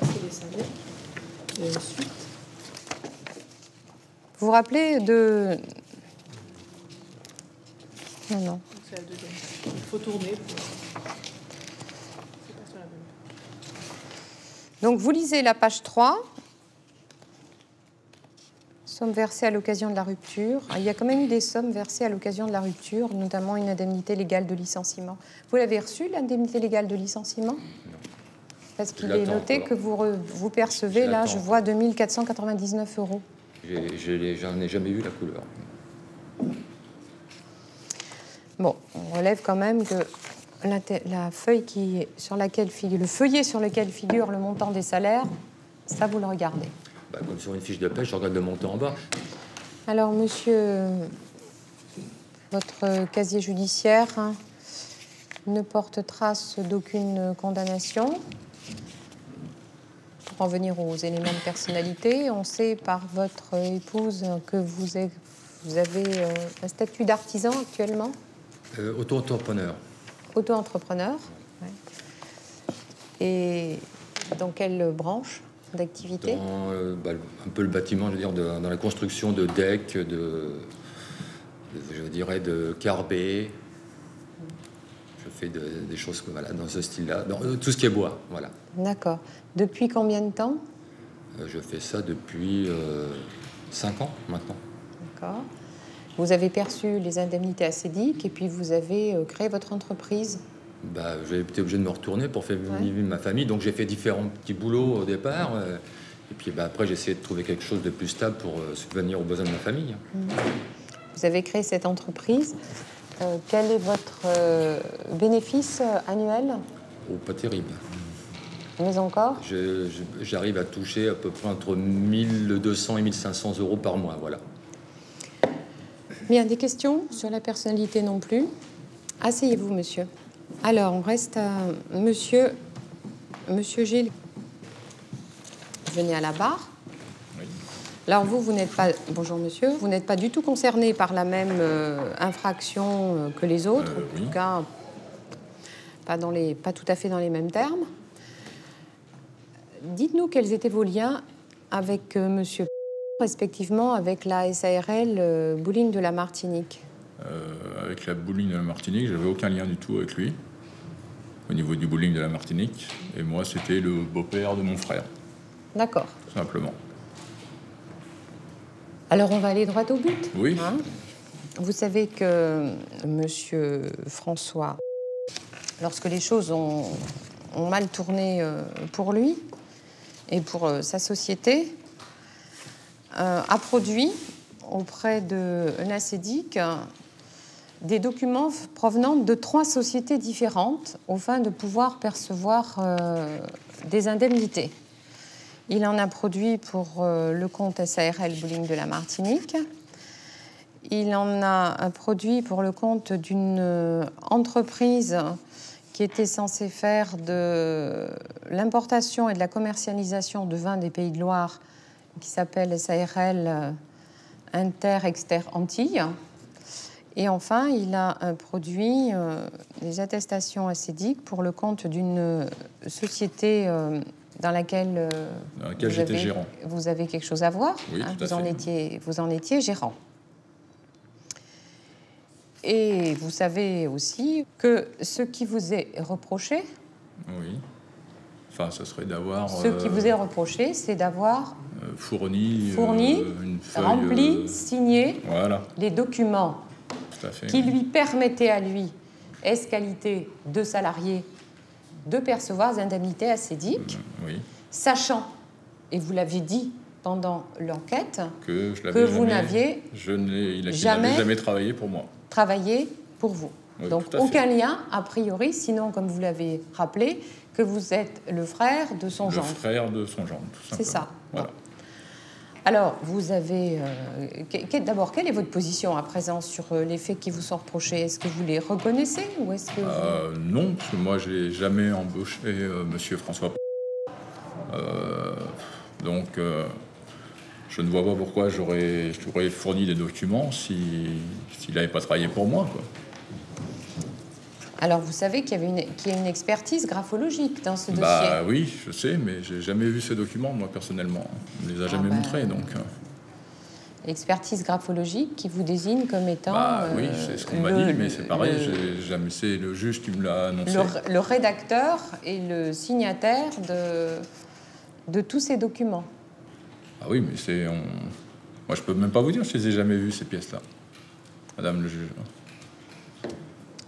c'est les salaires. Et ensuite... Vous vous rappelez de... Non. C'est la deuxième page. Il faut tourner. C'est pas sur la même page. Donc, vous lisez la page 3... Sommes versées à l'occasion de la rupture. Il y a quand même eu des sommes versées à l'occasion de la rupture, notamment une indemnité légale de licenciement. Vous l'avez reçue, l'indemnai légale de licenciement? Non. Parce qu'il est noté que vous percevez, là, je vois 2 499 €. J'en ai jamais vu la couleur. Bon, on relève quand même que la feuille sur laquelle figure, le feuillet sur lequel figure le montant des salaires, ça, vous le regardez. Comme sur une fiche de paie, je regarde le montant en bas. Alors, monsieur, votre casier judiciaire ne porte trace d'aucune condamnation. Pour en venir aux éléments de personnalité, on sait par votre épouse que vous avez un statut d'artisan actuellement. Auto-entrepreneur. Auto-entrepreneur. Ouais. Et dans quelle branche d'activité? Un peu le bâtiment, je veux dire, dans la construction de decks, je dirais de carbet. Je fais des choses voilà, dans ce style-là, dans tout ce qui est bois. Voilà. D'accord. Depuis combien de temps? Je fais ça depuis 5 ans maintenant. D'accord. Vous avez perçu les indemnités acédiques et puis vous avez créé votre entreprise? J'ai été obligé de me retourner pour faire vivre ma famille, donc j'ai fait différents petits boulots au départ, et puis après j'ai essayé de trouver quelque chose de plus stable pour subvenir aux besoins de ma famille. Vous avez créé cette entreprise. Quel est votre bénéfice annuel? Pas terrible. Mais encore? J'arrive à toucher à peu près entre 1200 et 1500 € par mois, voilà. Bien, des questions sur la personnalité non plus? Asseyez-vous, monsieur. Alors, on reste à monsieur Gilles. Venez à la barre. Oui. Alors, vous n'êtes pas... Bonjour, monsieur. Vous n'êtes pas du tout concerné par la même infraction que les autres. En Oui. tout cas, pas tout à fait dans les mêmes termes. Dites-nous quels étaient vos liens avec monsieur respectivement avec la SARL Bowling de la Martinique. Avec la bowling de la Martinique, j'avais aucun lien du tout avec lui, au niveau du bowling de la Martinique. Et moi, c'était le beau-père de mon frère, D'accord. tout simplement. Alors, on va aller droit au but. Oui. Hein. Vous savez que monsieur François, lorsque les choses ont mal tourné pour lui et pour sa société, a produit auprès de l'ACEDIC des documents provenant de 3 sociétés différentes aux fins de pouvoir percevoir des indemnités. Il en a produit pour le compte SARL Bowling de la Martinique. Il en a produit pour le compte d'une entreprise qui était censée faire de l'importation et de la commercialisation de vins des Pays de Loire, qui s'appelle SARL Inter-Exter Antilles. Et enfin, il a produit des attestations ACEDIC pour le compte d'une société dans laquelle j'étais gérant. Vous avez quelque chose à voir. Oui, tout à fait. Vous en étiez gérant. Et vous savez aussi que ce qui vous est reproché... Oui. Enfin, ça serait d'avoir... Ce qui vous est reproché, c'est d'avoir... fourni une feuille, rempli, signé voilà, les documents tout à fait, qui lui permettaient à lui, qualité de salarié, de percevoir des indemnités ACEDIC, oui, sachant, et vous l'aviez dit pendant l'enquête, que vous n'aviez jamais travaillé pour moi. Travaillé pour vous. Oui, donc aucun lien, a priori, sinon, comme vous l'avez rappelé, que vous êtes le frère de son gendre. Le frère de son gendre, tout simplement. C'est ça. Voilà. Bon. Alors, vous avez... D'abord, quelle est votre position à présent sur les faits qui vous sont reprochés? Est-ce que vous les reconnaissez ou est-ce que non, parce que moi, je n'ai jamais embauché monsieur François. Donc, je ne vois pas pourquoi j'aurais fourni des documents s'il n'avait pas travaillé pour moi, quoi. Alors, vous savez qu'il y a une expertise graphologique dans ce dossier. Bah oui, je sais, mais j'ai jamais vu ces documents, moi, personnellement. On ne les a jamais montrés, donc... Expertise graphologique qui vous désigne comme étant... oui, c'est ce qu'on m'a dit, mais c'est pareil, c'est le juge qui me l'a annoncé. Le rédacteur et le signataire de tous ces documents. Ah oui, mais c'est... Moi, je peux même pas vous dire, je les ai jamais vus, ces pièces-là, madame le juge.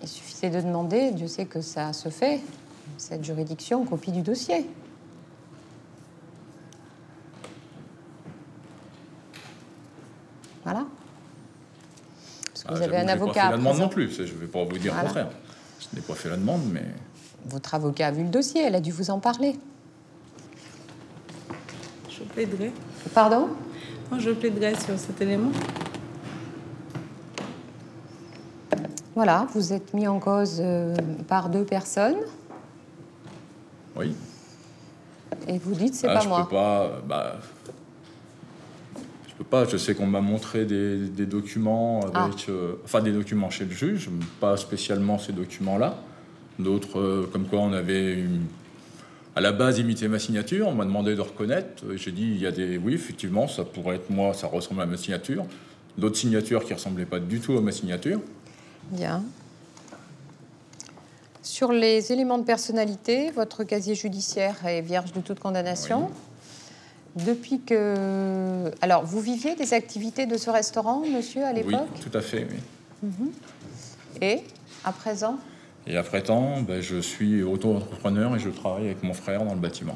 Il suffisait de demander, Dieu sait que ça se fait, cette juridiction, copie du dossier. Voilà. Parce que vous avez un avocat. Je n'ai pas fait la demande non plus, je ne vais pas vous dire le contraire. Je n'ai pas fait la demande, mais... Votre avocat a vu le dossier, elle a dû vous en parler. Je plaiderai. Pardon? Moi, je plaiderai sur cet élément. Voilà, vous êtes mis en cause par 2 personnes. Oui. Et vous dites, c'est pas moi. Je peux pas, je sais qu'on m'a montré des documents avec... enfin, des documents chez le juge, pas spécialement ces documents-là. D'autres, comme quoi on avait à la base imité ma signature, on m'a demandé de reconnaître. J'ai dit, il y a des... Oui, effectivement, ça pourrait être moi, ça ressemble à ma signature. D'autres signatures qui ne ressemblaient pas du tout à ma signature. Bien. Sur les éléments de personnalité, votre casier judiciaire est vierge de toute condamnation. Oui. Depuis que... Alors, vous viviez des activités de ce restaurant, monsieur, à l'époque? Oui, tout à fait, oui. Et, à présent? Et à présent, je suis auto-entrepreneur et je travaille avec mon frère dans le bâtiment.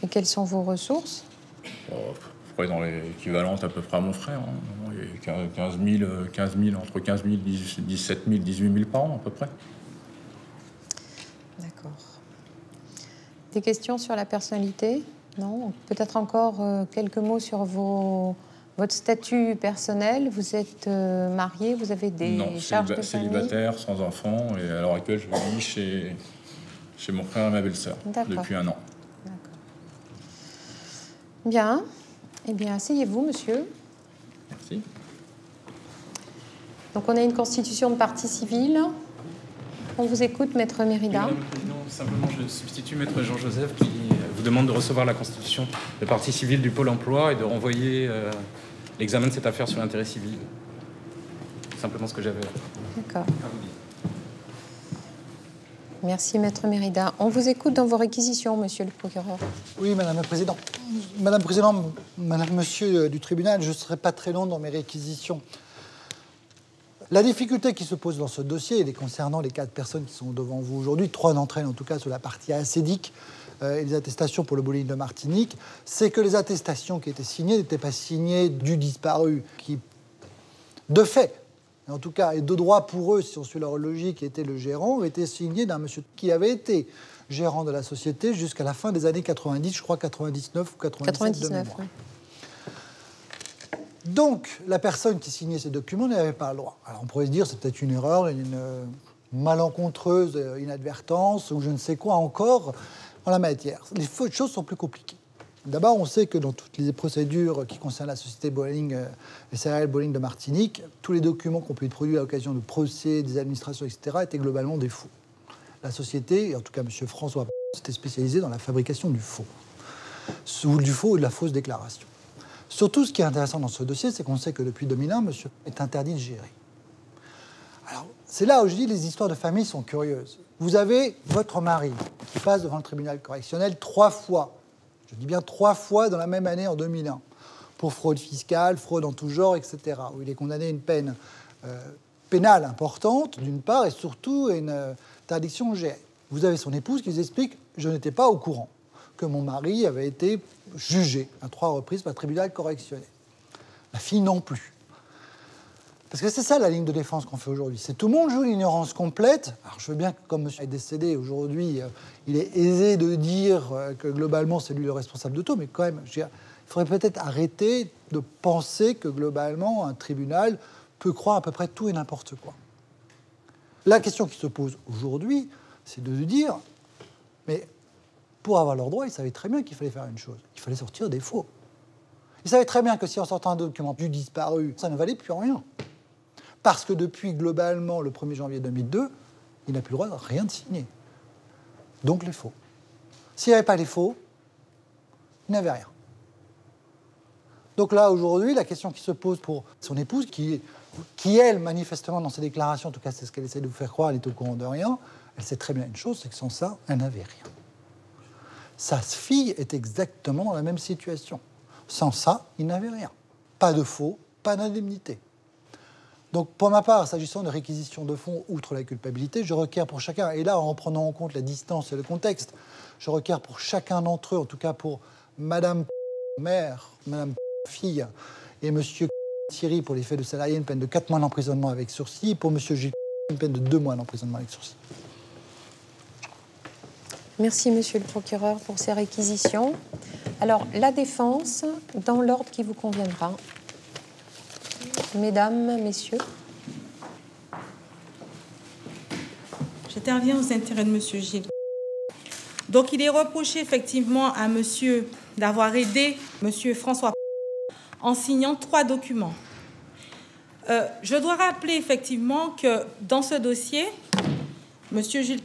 Et quelles sont vos ressources? Dans l'équivalente à peu près à mon frère. Hein. Il y a 15 000, entre 15 000, 17 000, 18 000 par an à peu près. D'accord. Des questions sur la personnalité? Non? Peut-être encore quelques mots sur vos Votre statut personnel, vous êtes marié, vous avez des charges de famille? Célibataire, sans enfant, et à l'heure actuelle, je vis chez mon frère et ma belle-sœur depuis 1 an. D'accord. Bien. Eh bien, asseyez-vous, monsieur. Merci. Donc, on a une constitution de partie civile. On vous écoute, Maître Mérida. Madame la Présidente, simplement, je substitue Maître Jean-Joseph qui vous demande de recevoir la constitution de partie civile du Pôle emploi et de renvoyer l'examen de cette affaire sur l'intérêt civil. Simplement ce que j'avais à D'accord. vous dire. Merci, Maître Mérida. On vous écoute dans vos réquisitions, monsieur le procureur. Oui, Madame la Présidente. Madame la Présidente, Madame, Monsieur du tribunal, je ne serai pas très long dans mes réquisitions. La difficulté qui se pose dans ce dossier, et les concernant les 4 personnes qui sont devant vous aujourd'hui, 3 d'entre elles en tout cas sur la partie acédique et les attestations pour le bowling de Martinique, c'est que les attestations qui étaient signées n'étaient pas signées du disparu, qui, de fait, en tout cas, et de droit pour eux, si on suit leur logique, était le gérant, étaient signées d'un monsieur qui avait été gérant de la société jusqu'à la fin des années 90, je crois 99 ou 97 de mémoire. Oui. Donc, la personne qui signait ces documents n'avait pas le droit. Alors, on pourrait se dire, c'est peut-être une erreur, une malencontreuse inadvertance, ou je ne sais quoi encore en la matière. Les choses sont plus compliquées. D'abord, on sait que dans toutes les procédures qui concernent la société Bowling, les céréales Bowling de Martinique, tous les documents qui ont pu être produits à l'occasion de procès, des administrations, etc., étaient globalement des faux. La société, et en tout cas M. François, s'était spécialisé dans la fabrication du faux. Ou du faux ou de la fausse déclaration. Surtout, ce qui est intéressant dans ce dossier, c'est qu'on sait que depuis 2001, monsieur est interdit de gérer. Alors, c'est là où je dis les histoires de famille sont curieuses. Vous avez votre mari qui passe devant le tribunal correctionnel 3 fois. Je dis bien 3 fois dans la même année en 2001. Pour fraude fiscale, fraude en tout genre, etc. Où il est condamné à une peine pénale importante, d'une part, et surtout à une interdiction GL. Vous avez son épouse qui vous explique « Je n'étais pas au courant que mon mari avait été jugé à 3 reprises par le tribunal correctionnel. » La fille non plus. Parce que c'est ça la ligne de défense qu'on fait aujourd'hui. C'est tout le monde joue l'ignorance complète. Alors je veux bien que comme monsieur est décédé aujourd'hui, il est aisé de dire que globalement c'est lui le responsable de tout, mais quand même, il faudrait peut-être arrêter de penser que globalement un tribunal peut croire à peu près tout et n'importe quoi. La question qui se pose aujourd'hui, c'est de dire, mais pour avoir leurs droits, ils savaient très bien qu'il fallait faire une chose. Il fallait sortir des faux. Ils savaient très bien que si on sortait un document du disparu, ça ne valait plus rien. Parce que depuis, globalement, le 1er janvier 2002, il n'a plus le droit de rien de signer. Donc les faux. S'il n'y avait pas les faux, il n'avait rien. Donc là, aujourd'hui, la question qui se pose pour son épouse, qui elle, manifestement, dans ses déclarations, en tout cas, c'est ce qu'elle essaie de vous faire croire, elle est au courant de rien, elle sait très bien une chose, c'est que sans ça, elle n'avait rien. Sa fille est exactement dans la même situation. Sans ça, il n'avait rien. Pas de faux, pas d'indemnité. Donc, pour ma part, s'agissant de réquisition de fonds, outre la culpabilité, je requiers pour chacun, et là, en prenant en compte la distance et le contexte, je requiers pour chacun d'entre eux, en tout cas pour Madame mère, Madame fille, et Monsieur Thierry pour les faits de salarié, une peine de 4 mois d'emprisonnement avec sursis, et pour Monsieur Gilles, une peine de 2 mois d'emprisonnement avec sursis. Merci, monsieur le procureur, pour ces réquisitions. Alors, la défense, dans l'ordre qui vous conviendra. Mesdames, messieurs. J'interviens aux intérêts de monsieur Gilles. Donc, il est reproché effectivement à monsieur d'avoir aidé monsieur François en signant 3 documents. Je dois rappeler effectivement que dans ce dossier, monsieur Gilles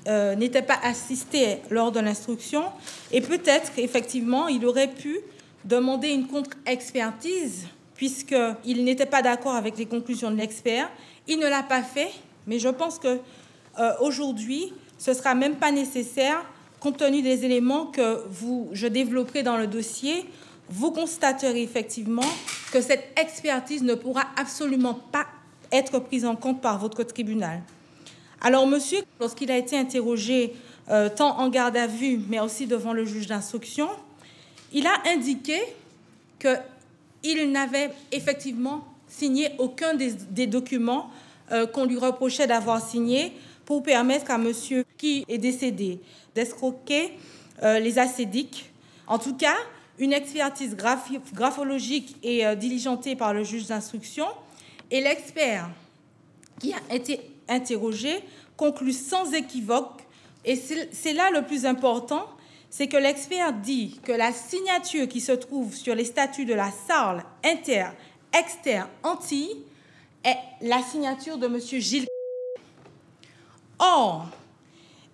n'était pas assisté lors de l'instruction et peut-être effectivement il aurait pu demander une contre-expertise puisqu'il n'était pas d'accord avec les conclusions de l'expert. Il ne l'a pas fait, mais je pense qu'aujourd'hui, ce ne sera même pas nécessaire, compte tenu des éléments que je développerai dans le dossier. Vous constaterez effectivement que cette expertise ne pourra absolument pas être prise en compte par votre tribunal. Alors, monsieur, lorsqu'il a été interrogé tant en garde à vue, mais aussi devant le juge d'instruction, il a indiqué qu'il n'avait effectivement signé aucun des documents qu'on lui reprochait d'avoir signé pour permettre à monsieur qui est décédé d'escroquer les acédiques. En tout cas, une expertise graphologique est diligentée par le juge d'instruction et l'expert qui a été interrogé conclut sans équivoque, et c'est là le plus important, c'est que l'expert dit que la signature qui se trouve sur les statuts de la Sarl inter, exter, Antilles est la signature de M. Gilles. Or,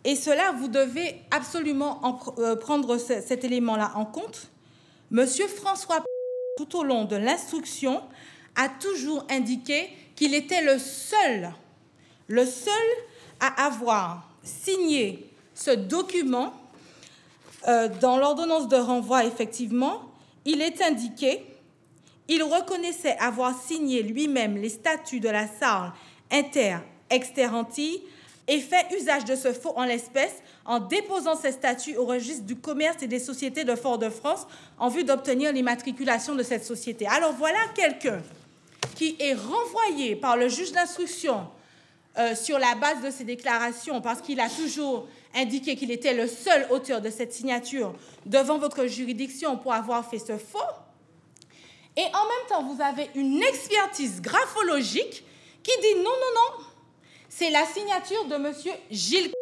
et cela, vous devez absolument prendre cet élément-là en compte, M. François, tout au long de l'instruction, a toujours indiqué qu'il était le seul à avoir signé ce document. Dans l'ordonnance de renvoi, effectivement, il est indiqué, il reconnaissait avoir signé lui-même les statuts de la Sarl inter, exter Antilles et fait usage de ce faux en l'espèce en déposant ces statuts au registre du commerce et des sociétés de Fort-de-France en vue d'obtenir l'immatriculation de cette société. Alors voilà quelqu'un qui est renvoyé par le juge d'instruction sur la base de ces déclarations, parce qu'il a toujours indiqué qu'il était le seul auteur de cette signature devant votre juridiction pour avoir fait ce faux. Et en même temps, vous avez une expertise graphologique qui dit non, c'est la signature de M. Gilles.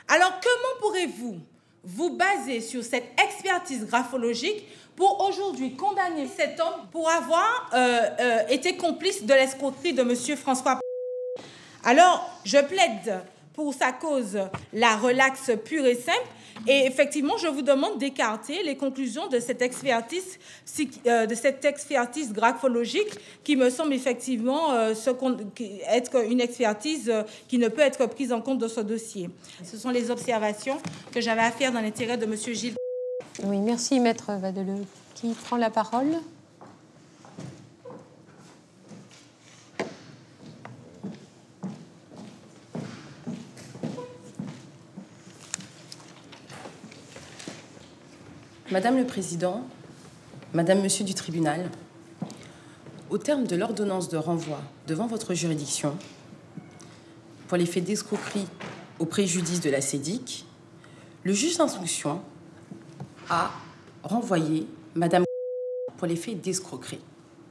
Alors, comment pourrez-vous vous baser sur cette expertise graphologique pour aujourd'hui condamner cet homme pour avoir été complice de l'escroquerie de M. François? Alors, je plaide pour sa cause la relaxe pure et simple. Et effectivement, je vous demande d'écarter les conclusions de cette expertise graphologique qui me semble effectivement être une expertise qui ne peut être prise en compte dans ce dossier. Ce sont les observations que j'avais à faire dans l'intérêt de M. Gilles. Oui, merci, Maître Vadeleux. Qui prend la parole ? Madame le Président, Madame, Monsieur du tribunal, au terme de l'ordonnance de renvoi devant votre juridiction, pour les faits d'escroquerie au préjudice de la SEDIC, le juge d'instruction a renvoyé Madame pour les faits d'escroquerie,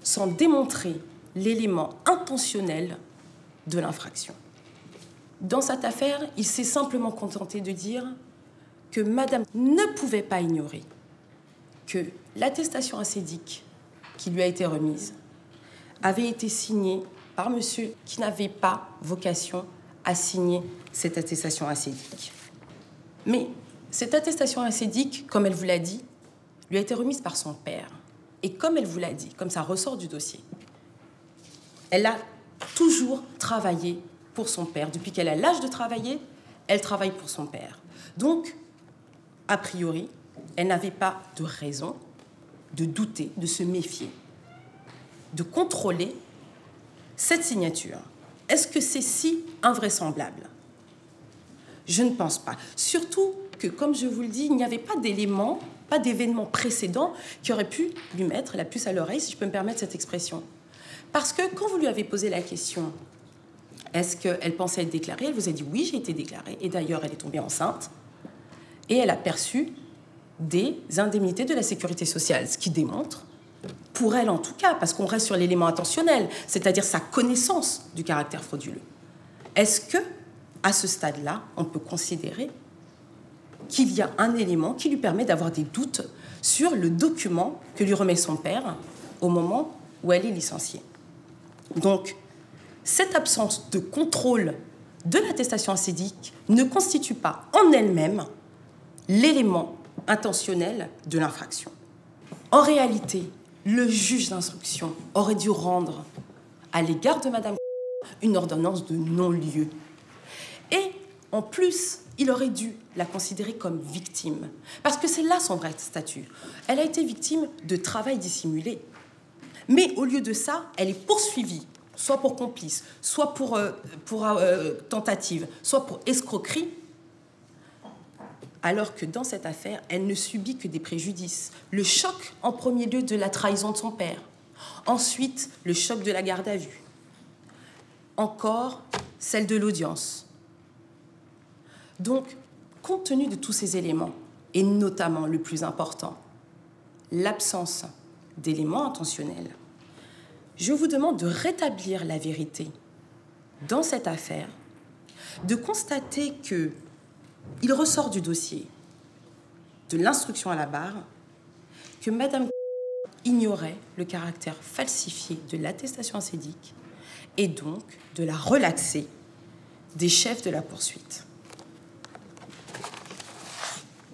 sans démontrer l'élément intentionnel de l'infraction. Dans cette affaire, il s'est simplement contenté de dire que Madame ne pouvait pas ignorer que l'attestation assédique qui lui a été remise avait été signée par monsieur qui n'avait pas vocation à signer cette attestation assédique. Mais cette attestation assédique, comme elle vous l'a dit, lui a été remise par son père. Et comme elle vous l'a dit, comme ça ressort du dossier, elle a toujours travaillé pour son père. Depuis qu'elle a l'âge de travailler, elle travaille pour son père. Donc, a priori, elle n'avait pas de raison de douter, de se méfier, de contrôler cette signature. Est-ce que c'est si invraisemblable? Je ne pense pas. Surtout que, comme je vous le dis, il n'y avait pas d'éléments, pas d'événements précédents qui auraient pu lui mettre la puce à l'oreille, si je peux me permettre cette expression. Parce que quand vous lui avez posé la question, est-ce qu'elle pensait être déclarée? Elle vous a dit oui, j'ai été déclarée. Et d'ailleurs, elle est tombée enceinte. Et elle a perçu des indemnités de la sécurité sociale, ce qui démontre, pour elle en tout cas, parce qu'on reste sur l'élément intentionnel, c'est-à-dire sa connaissance du caractère frauduleux. Est-ce que, à ce stade-là, on peut considérer qu'il y a un élément qui lui permet d'avoir des doutes sur le document que lui remet son père au moment où elle est licenciée? Donc, cette absence de contrôle de l'attestation assédique ne constitue pas en elle-même l'élément intentionnel de l'infraction. En réalité, le juge d'instruction aurait dû rendre à l'égard de Madame une ordonnance de non-lieu. Et en plus, il aurait dû la considérer comme victime. Parce que c'est là son vrai statut. Elle a été victime de travail dissimulé. Mais au lieu de ça, elle est poursuivie, soit pour complice, soit pour tentative, soit pour escroquerie, alors que dans cette affaire, elle ne subit que des préjudices. Le choc, en premier lieu, de la trahison de son père. Ensuite, le choc de la garde à vue. Encore, celle de l'audience. Donc, compte tenu de tous ces éléments, et notamment le plus important, l'absence d'éléments intentionnels, je vous demande de rétablir la vérité dans cette affaire, de constater qu'il ressort du dossier de l'instruction à la barre que Madame ignorait le caractère falsifié de l'attestation acédique et donc de la relaxer des chefs de la poursuite.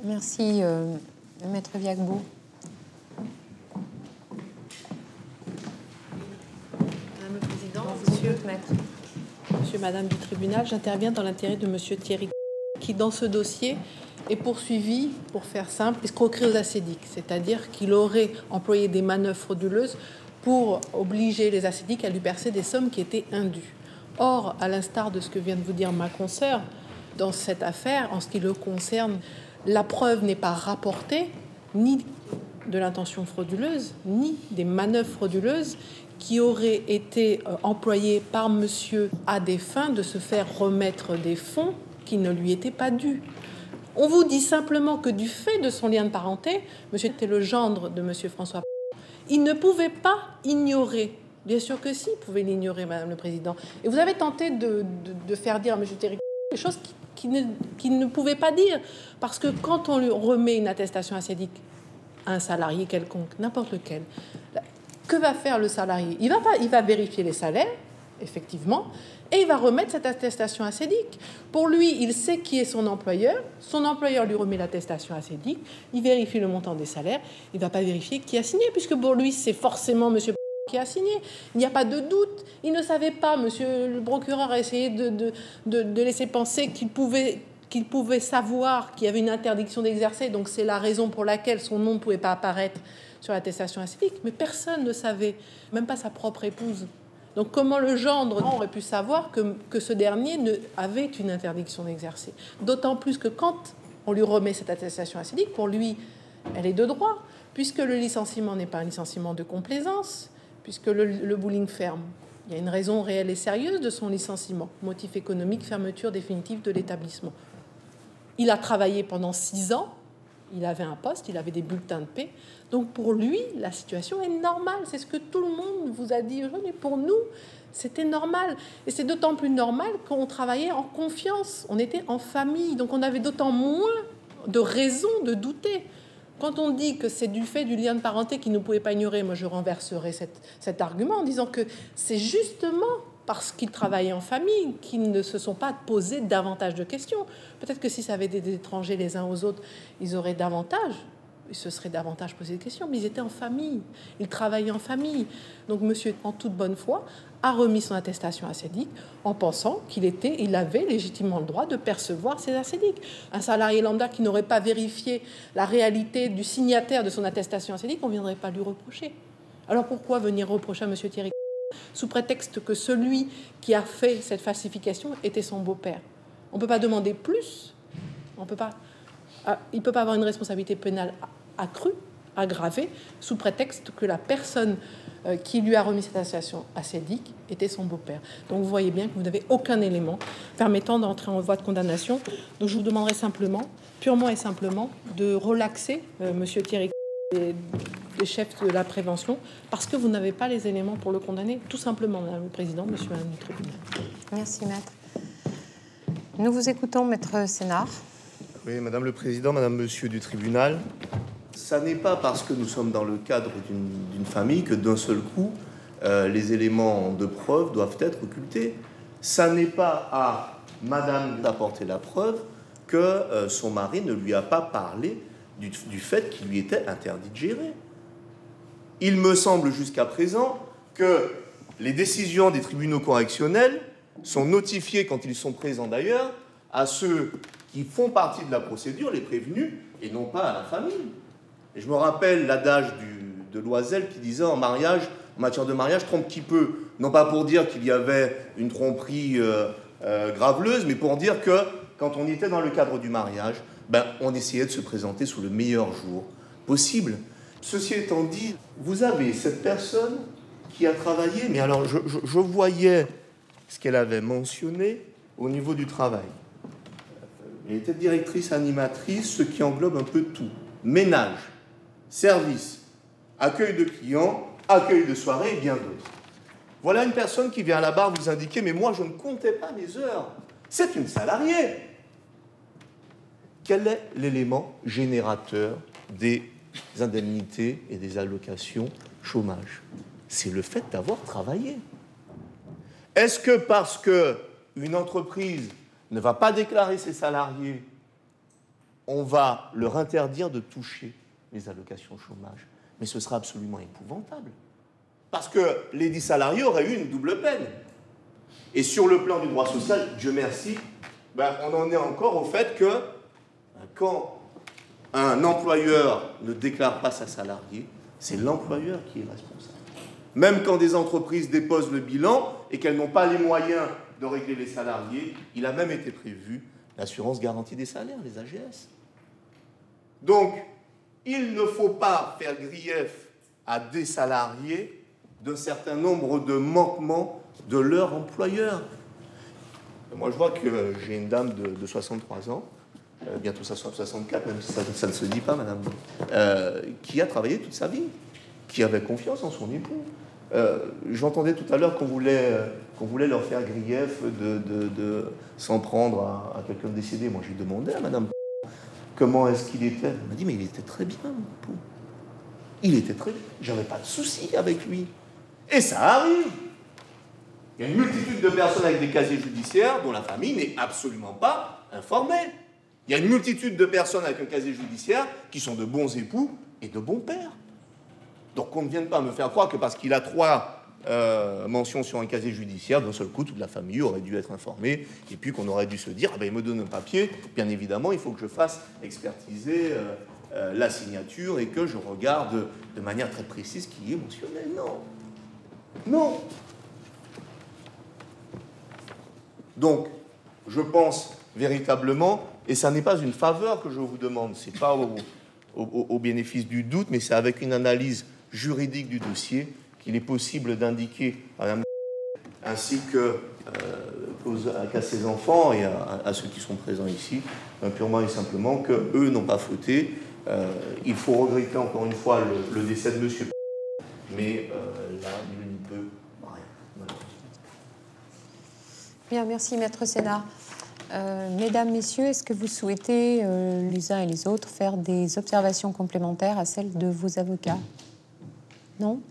Merci, Maître Viagbo. Madame le Président, Monsieur, Madame du tribunal, j'interviens dans l'intérêt de Monsieur Thierry qui, dans ce dossier, est poursuivi, pour faire simple, escroquerie aux acédiques, c'est-à-dire qu'il aurait employé des manœuvres frauduleuses pour obliger les acédiques à lui verser des sommes qui étaient indues. Or, à l'instar de ce que vient de vous dire ma consoeur, dans cette affaire, en ce qui le concerne, la preuve n'est pas rapportée, ni de l'intention frauduleuse, ni des manœuvres frauduleuses qui auraient été employées par monsieur à des fins de se faire remettre des fonds qui ne lui étaient pas dus. On vous dit simplement que du fait de son lien de parenté, monsieur était le gendre de monsieur François, il ne pouvait pas ignorer. Bien sûr que si, il pouvait l'ignorer, Madame le Président. Et vous avez tenté de faire dire à monsieur Thierry des choses qu'il ne pouvait pas dire. Parce que quand on lui remet une attestation acédique à un salarié quelconque, n'importe lequel, que va faire le salarié ? Il va vérifier les salaires, effectivement, et il va remettre cette attestation acédique. Pour lui, il sait qui est son employeur lui remet l'attestation acédique, il vérifie le montant des salaires, il ne va pas vérifier qui a signé, puisque pour lui, c'est forcément monsieur qui a signé. Il n'y a pas de doute. Il ne savait pas, monsieur le procureur a essayé de laisser penser qu'il pouvait savoir qu'il y avait une interdiction d'exercer, donc c'est la raison pour laquelle son nom ne pouvait pas apparaître sur l'attestation acédique, mais personne ne savait, même pas sa propre épouse. Donc comment le gendre aurait pu savoir que ce dernier avait une interdiction d'exercer? D'autant plus que quand on lui remet cette attestation acédique, pour lui, elle est de droit, puisque le licenciement n'est pas un licenciement de complaisance, puisque le bowling ferme. Il y a une raison réelle et sérieuse de son licenciement. Motif économique, fermeture définitive de l'établissement. Il a travaillé pendant 6 ans, il avait un poste, il avait des bulletins de paie. Donc pour lui, la situation est normale. C'est ce que tout le monde vous a dit aujourd'hui. Pour nous, c'était normal. Et c'est d'autant plus normal qu'on travaillait en confiance. On était en famille. Donc on avait d'autant moins de raisons de douter. Quand on dit que c'est du fait du lien de parenté qu'il ne pouvait pas ignorer, moi je renverserai cet argument en disant que c'est justement parce qu'ils travaillaient en famille qu'ils ne se sont pas posés davantage de questions. Peut-être que si ça avait été des étrangers les uns aux autres, ils se seraient davantage posé des questions, mais ils étaient en famille, ils travaillaient en famille. Donc monsieur, en toute bonne foi, a remis son attestation acédique en pensant il avait légitimement le droit de percevoir ses acédiques. Un salarié lambda qui n'aurait pas vérifié la réalité du signataire de son attestation acédique, on ne viendrait pas lui reprocher. Alors pourquoi venir reprocher à monsieur Thierry sous prétexte que celui qui a fait cette falsification était son beau-père? On ne peut pas demander plus. Il ne peut pas avoir une responsabilité pénale accrue, aggravée, sous prétexte que la personne qui lui a remis cette attestation acédique était son beau-père. Donc vous voyez bien que vous n'avez aucun élément permettant d'entrer en voie de condamnation. Donc je vous demanderai simplement, purement et simplement, de relaxer monsieur Thierry des chefs de la prévention, parce que vous n'avez pas les éléments pour le condamner, tout simplement, Madame le Président, Monsieur et Madame le tribunal. Merci, Maître. Nous vous écoutons, Maître Sénard. Oui, Madame le Président, Madame, Monsieur du tribunal, ça n'est pas parce que nous sommes dans le cadre d'une famille que d'un seul coup, les éléments de preuve doivent être occultés. Ça n'est pas à Madame d'apporter la preuve que son mari ne lui a pas parlé du fait qu'il lui était interdit de gérer. Il me semble jusqu'à présent que les décisions des tribunaux correctionnels sont notifiées, quand ils sont présents d'ailleurs, à ceux qui font partie de la procédure, les prévenus, et non pas à la famille. Et je me rappelle l'adage de Loisel qui disait en matière de mariage, trompe qui peut, non pas pour dire qu'il y avait une tromperie graveleuse, mais pour dire que quand on était dans le cadre du mariage, on essayait de se présenter sous le meilleur jour possible. Ceci étant dit, vous avez cette personne qui a travaillé, mais alors je voyais ce qu'elle avait mentionné au niveau du travail. Elle était directrice animatrice, ce qui englobe un peu tout. Ménage, service, accueil de clients, accueil de soirée et bien d'autres. Voilà une personne qui vient à la barre vous indiquer « mais moi, je ne comptais pas mes heures. C'est une salariée ». Quel est l'élément générateur des indemnités et des allocations chômage? C'est le fait d'avoir travaillé. Est-ce que parce qu'une entreprise ne va pas déclarer ses salariés, on va leur interdire de toucher les allocations chômage? Mais ce sera absolument épouvantable. Parce que les 10 salariés auraient eu une double peine. Et sur le plan du droit social, Dieu merci, on en est encore au fait que quand un employeur ne déclare pas sa salariée, c'est l'employeur qui est responsable. Même quand des entreprises déposent le bilan et qu'elles n'ont pas les moyens de régler les salariés, il a même été prévu l'assurance garantie des salaires, les AGS. Donc, il ne faut pas faire grief à des salariés d'un certain nombre de manquements de leur employeur. Moi, je vois que j'ai une dame de 63 ans, bientôt ça soit 64, même si ça ne se dit pas, madame, qui a travaillé toute sa vie, qui avait confiance en son époux. J'entendais tout à l'heure qu'on voulait leur faire grief de s'en prendre à quelqu'un de décédé. Moi, j'ai demandé à madame comment est-ce qu'il était. Elle m'a dit, mais il était très bien, mon époux. Il était très bien. J'avais pas de souci avec lui. Et ça arrive. Il y a une multitude de personnes avec des casiers judiciaires dont la famille n'est absolument pas informée. Il y a une multitude de personnes avec un casier judiciaire qui sont de bons époux et de bons pères. Donc qu'on ne vienne pas me faire croire que parce qu'il a 3 mentions sur un casier judiciaire, d'un seul coup, toute la famille aurait dû être informée, et puis qu'on aurait dû se dire, il me donne un papier, bien évidemment, il faut que je fasse expertiser la signature et que je regarde de manière très précise qui est mentionné. Non. Non. Donc, je pense véritablement, et ça n'est pas une faveur que je vous demande, c'est pas au bénéfice du doute, mais c'est avec une analyse juridique du dossier qu'il est possible d'indiquer à Mme ainsi qu'à ses enfants et à ceux qui sont présents ici, purement et simplement qu'eux n'ont pas fauté. Il faut regretter encore une fois le décès de monsieur, mais là, il ne peut rien. Bien, merci, Maître Sénat. Mesdames, Messieurs, est-ce que vous souhaitez, les uns et les autres, faire des observations complémentaires à celles de vos avocats? Non?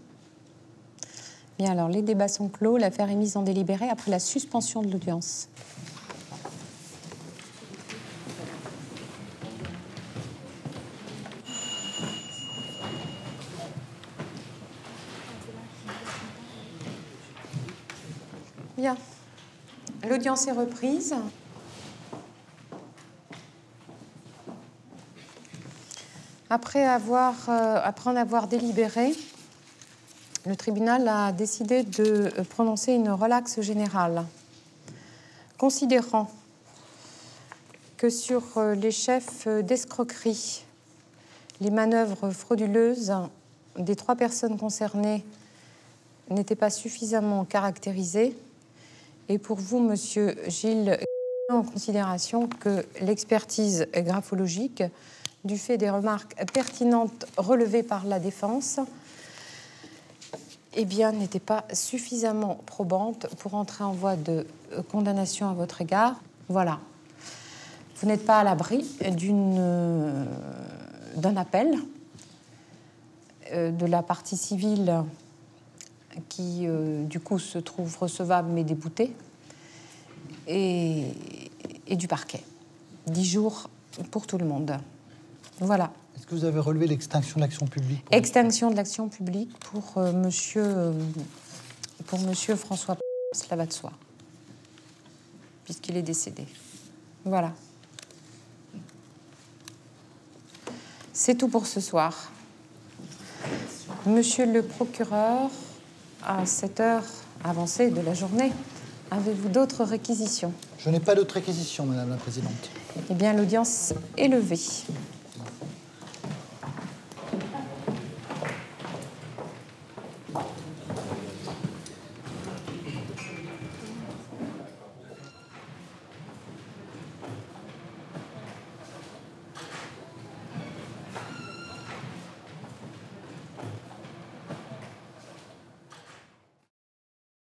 Bien, alors, les débats sont clos. L'affaire est mise en délibéré après la suspension de l'audience. Bien. L'audience est reprise. Après en avoir délibéré, le tribunal a décidé de prononcer une relaxe générale, considérant que sur les chefs d'escroquerie, les manœuvres frauduleuses des 3 personnes concernées n'étaient pas suffisamment caractérisées, et pour vous, Monsieur Gilles, en considération que l'expertise graphologique, du fait des remarques pertinentes relevées par la défense, n'était pas suffisamment probante pour entrer en voie de condamnation à votre égard. Voilà. Vous n'êtes pas à l'abri d'un appel de la partie civile qui, du coup, se trouve recevable mais débouté, et du parquet. 10 jours pour tout le monde. Voilà. Est-ce que vous avez relevé l'extinction de l'action publique? Extinction de l'action publique pour monsieur François, cela va de soi, puisqu'il est décédé. Voilà. C'est tout pour ce soir. Monsieur le procureur, à cette heure avancée de la journée, avez-vous d'autres réquisitions? Je n'ai pas d'autres réquisitions, Madame la Présidente. Eh bien, l'audience est levée.